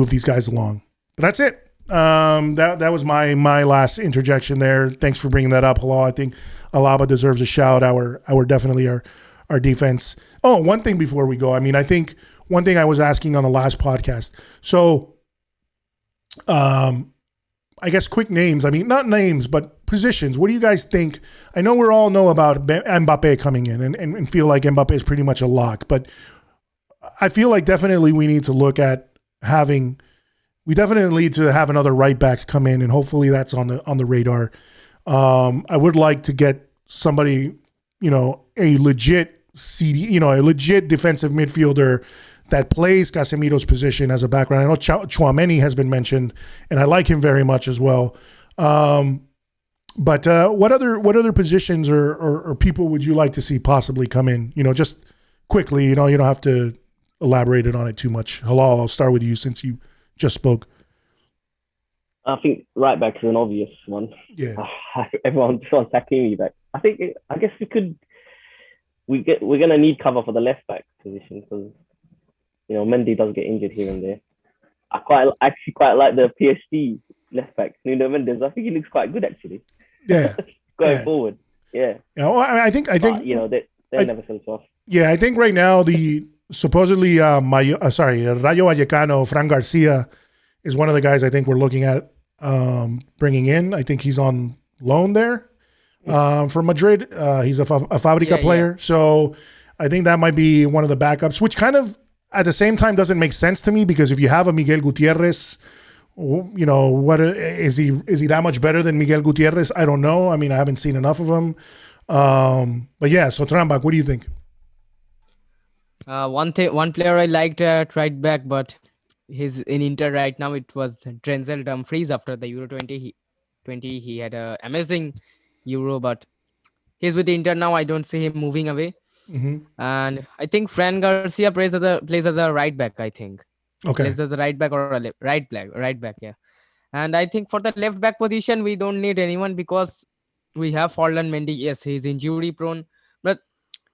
[SPEAKER 2] these guys along. But that's it. That was my last interjection there. Thanks for bringing that up, Helal. I think Alaba deserves a shout. Our definitely our defense. Oh, one thing before we go. I mean, I think one thing I was asking on the last podcast. So, I guess quick names. I mean, not names, but positions. What do you guys think? I know we all know about Mbappe coming in and feel like Mbappe is pretty much a lock, but I feel like definitely we need to look at having. We definitely need to have another right back come in, and hopefully that's on the radar. I would like to get somebody, a legit a legit defensive midfielder that plays Casemiro's position as a background. I know Tchouaméni has been mentioned, and I like him very much as well. But what other positions or people would you like to see possibly come in? Just quickly. You don't have to elaborate on it too much. Helal, I'll start with you since you just spoke.
[SPEAKER 3] I think right back is an obvious one.
[SPEAKER 2] Yeah.
[SPEAKER 3] Everyone just wants Hakimi back. I guess we're gonna need cover for the left back position because Mendy does get injured here and there. I actually quite like the PSG left back, Nuno Mendes. I think he looks quite good actually.
[SPEAKER 2] Yeah.
[SPEAKER 3] Going forward. Yeah.
[SPEAKER 2] Well, I think
[SPEAKER 3] but, they never sell off.
[SPEAKER 2] Yeah, I think right now the supposedly Rayo Vallecano, Fran Garcia is one of the guys I think we're looking at bringing in. I think he's on loan there for Madrid. He's a Fabrica player. Yeah. So I think that might be one of the backups, which kind of at the same time doesn't make sense to me because if you have a Miguel Gutierrez, what is he that much better than Miguel Gutierrez? I don't know. I mean, I haven't seen enough of him. But yeah, so Trambak, what do you think?
[SPEAKER 4] One player I liked right back, but he's in Inter right now. It was Denzel Dumfries after the Euro 2020. He had an amazing Euro, but he's with Inter now. I don't see him moving away.
[SPEAKER 2] Mm-hmm.
[SPEAKER 4] And I think Fran Garcia plays as a right back. I think.
[SPEAKER 2] Okay.
[SPEAKER 4] Plays as a right back or a right back. Yeah. And I think for the left back position, we don't need anyone because we have Forlan Mendy. Yes, he's injury prone, but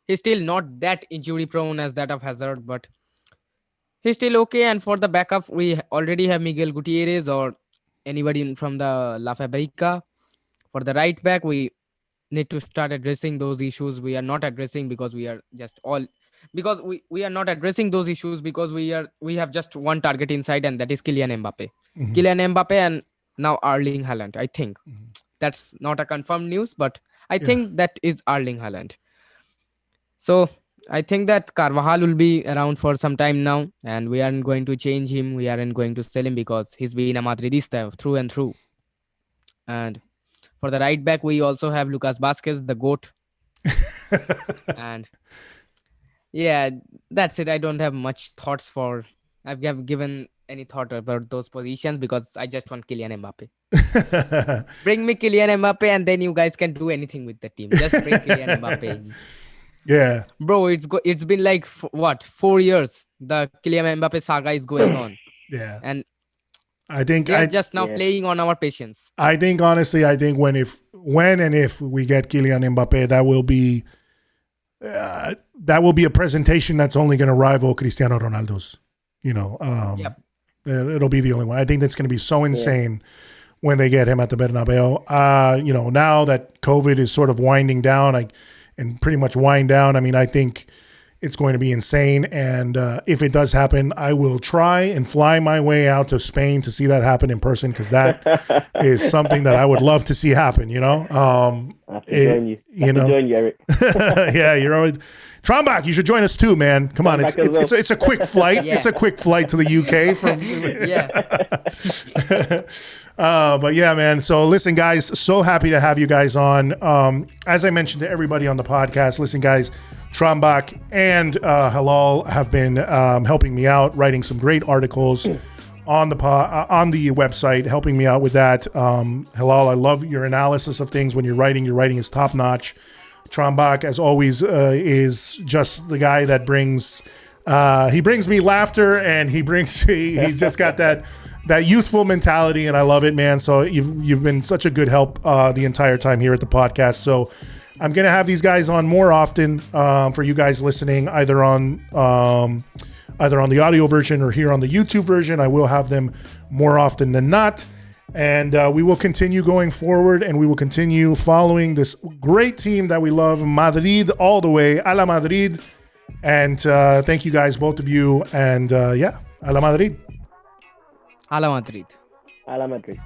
[SPEAKER 4] he's still not that injury prone as that of Hazard, but he's still okay. And for the backup, we already have Miguel Gutierrez or anybody from the La Fabrica. For the right back, we need to start addressing those issues. We are not addressing because we are just all because we are not addressing those issues because we have just one target inside, and that is Kylian Mbappe.
[SPEAKER 2] Mm-hmm.
[SPEAKER 4] Kylian Mbappe and now Erling Haaland. I think that's not a confirmed news, but I think that is Erling Haaland. So I think that Carvajal will be around for some time now, and we aren't going to change him. We aren't going to sell him because he's been a Madridista through and through. And for the right back, we also have Lucas Vázquez, the GOAT. And yeah, that's it. I don't have much thoughts I've given any thought about those positions because I just want Kylian Mbappe. Bring me Kylian Mbappe and then you guys can do anything with the team. Just bring Kylian Mbappe in.
[SPEAKER 2] Yeah.
[SPEAKER 4] Bro, it's been like 4 years the Kylian Mbappe saga is going on.
[SPEAKER 2] Yeah.
[SPEAKER 4] And
[SPEAKER 2] I think
[SPEAKER 4] they're just now playing on our patience.
[SPEAKER 2] I think honestly, when and if we get Kylian Mbappe, that will be a presentation that's only going to rival Cristiano Ronaldo's. It'll be the only one. I think that's going to be so insane when they get him at the Bernabeu. Now that COVID is sort of winding down, and pretty much wind down. I mean, I think it's going to be insane. And if it does happen, I will try and fly my way out to Spain to see that happen in person because that is something that I would love to see happen, I have to join you.
[SPEAKER 3] Join you, Eric.
[SPEAKER 2] Yeah, you're always... Trambak, you should join us too, man. Come on, it's a quick flight. Yeah. It's a quick flight to the UK from. But yeah, man. So listen, guys. So happy to have you guys on. As I mentioned to everybody on the podcast, listen, guys. Trambak and Helal have been helping me out, writing some great articles on the website, helping me out with that. Helal, I love your analysis of things when you're writing. Your writing is top notch. Trambak, as always, is just the guy that brings me laughter, and he's just got that youthful mentality, and I love it, man. So you've been such a good help the entire time here at the podcast. So I'm gonna have these guys on more often for you guys listening, either on the audio version or here on the YouTube version. I will have them more often than not. And we will continue going forward, and we will continue following this great team that we love, Madrid, all the way. A la Madrid. And thank you guys, both of you. And yeah, a la Madrid.
[SPEAKER 4] A la Madrid.
[SPEAKER 3] A la Madrid.